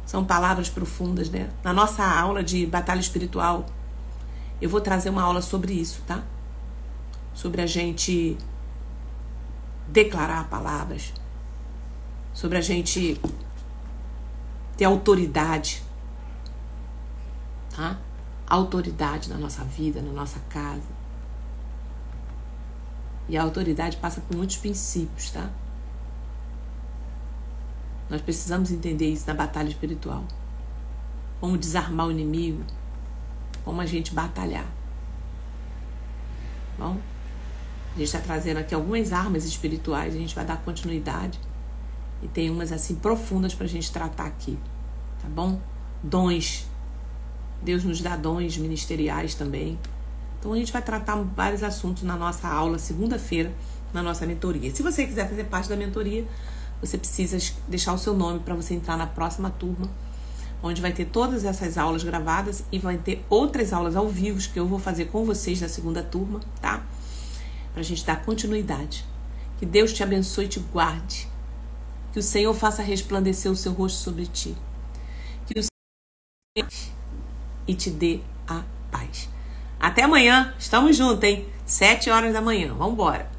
São palavras profundas, né? Na nossa aula de batalha espiritual, eu vou trazer uma aula sobre isso, tá? Sobre a gente declarar palavras, sobre a gente ter autoridade, tá? Autoridade na nossa vida, na nossa casa. E a autoridade passa por muitos princípios, tá? Nós precisamos entender isso na batalha espiritual. Como desarmar o inimigo, como a gente batalhar. Bom, a gente está trazendo aqui algumas armas espirituais, a gente vai dar continuidade. E tem umas assim profundas pra gente tratar aqui, tá bom? Dons. Deus nos dá dons ministeriais também. Então a gente vai tratar vários assuntos na nossa aula, segunda-feira, na nossa mentoria. Se você quiser fazer parte da mentoria, você precisa deixar o seu nome para você entrar na próxima turma, onde vai ter todas essas aulas gravadas e vai ter outras aulas ao vivo que eu vou fazer com vocês na segunda turma, tá? Pra gente dar continuidade. Que Deus te abençoe e te guarde. Que o Senhor faça resplandecer o seu rosto sobre ti. Que o Senhor e te dê a paz. Até amanhã. Estamos juntos, hein? 7 horas da manhã. Vamos embora.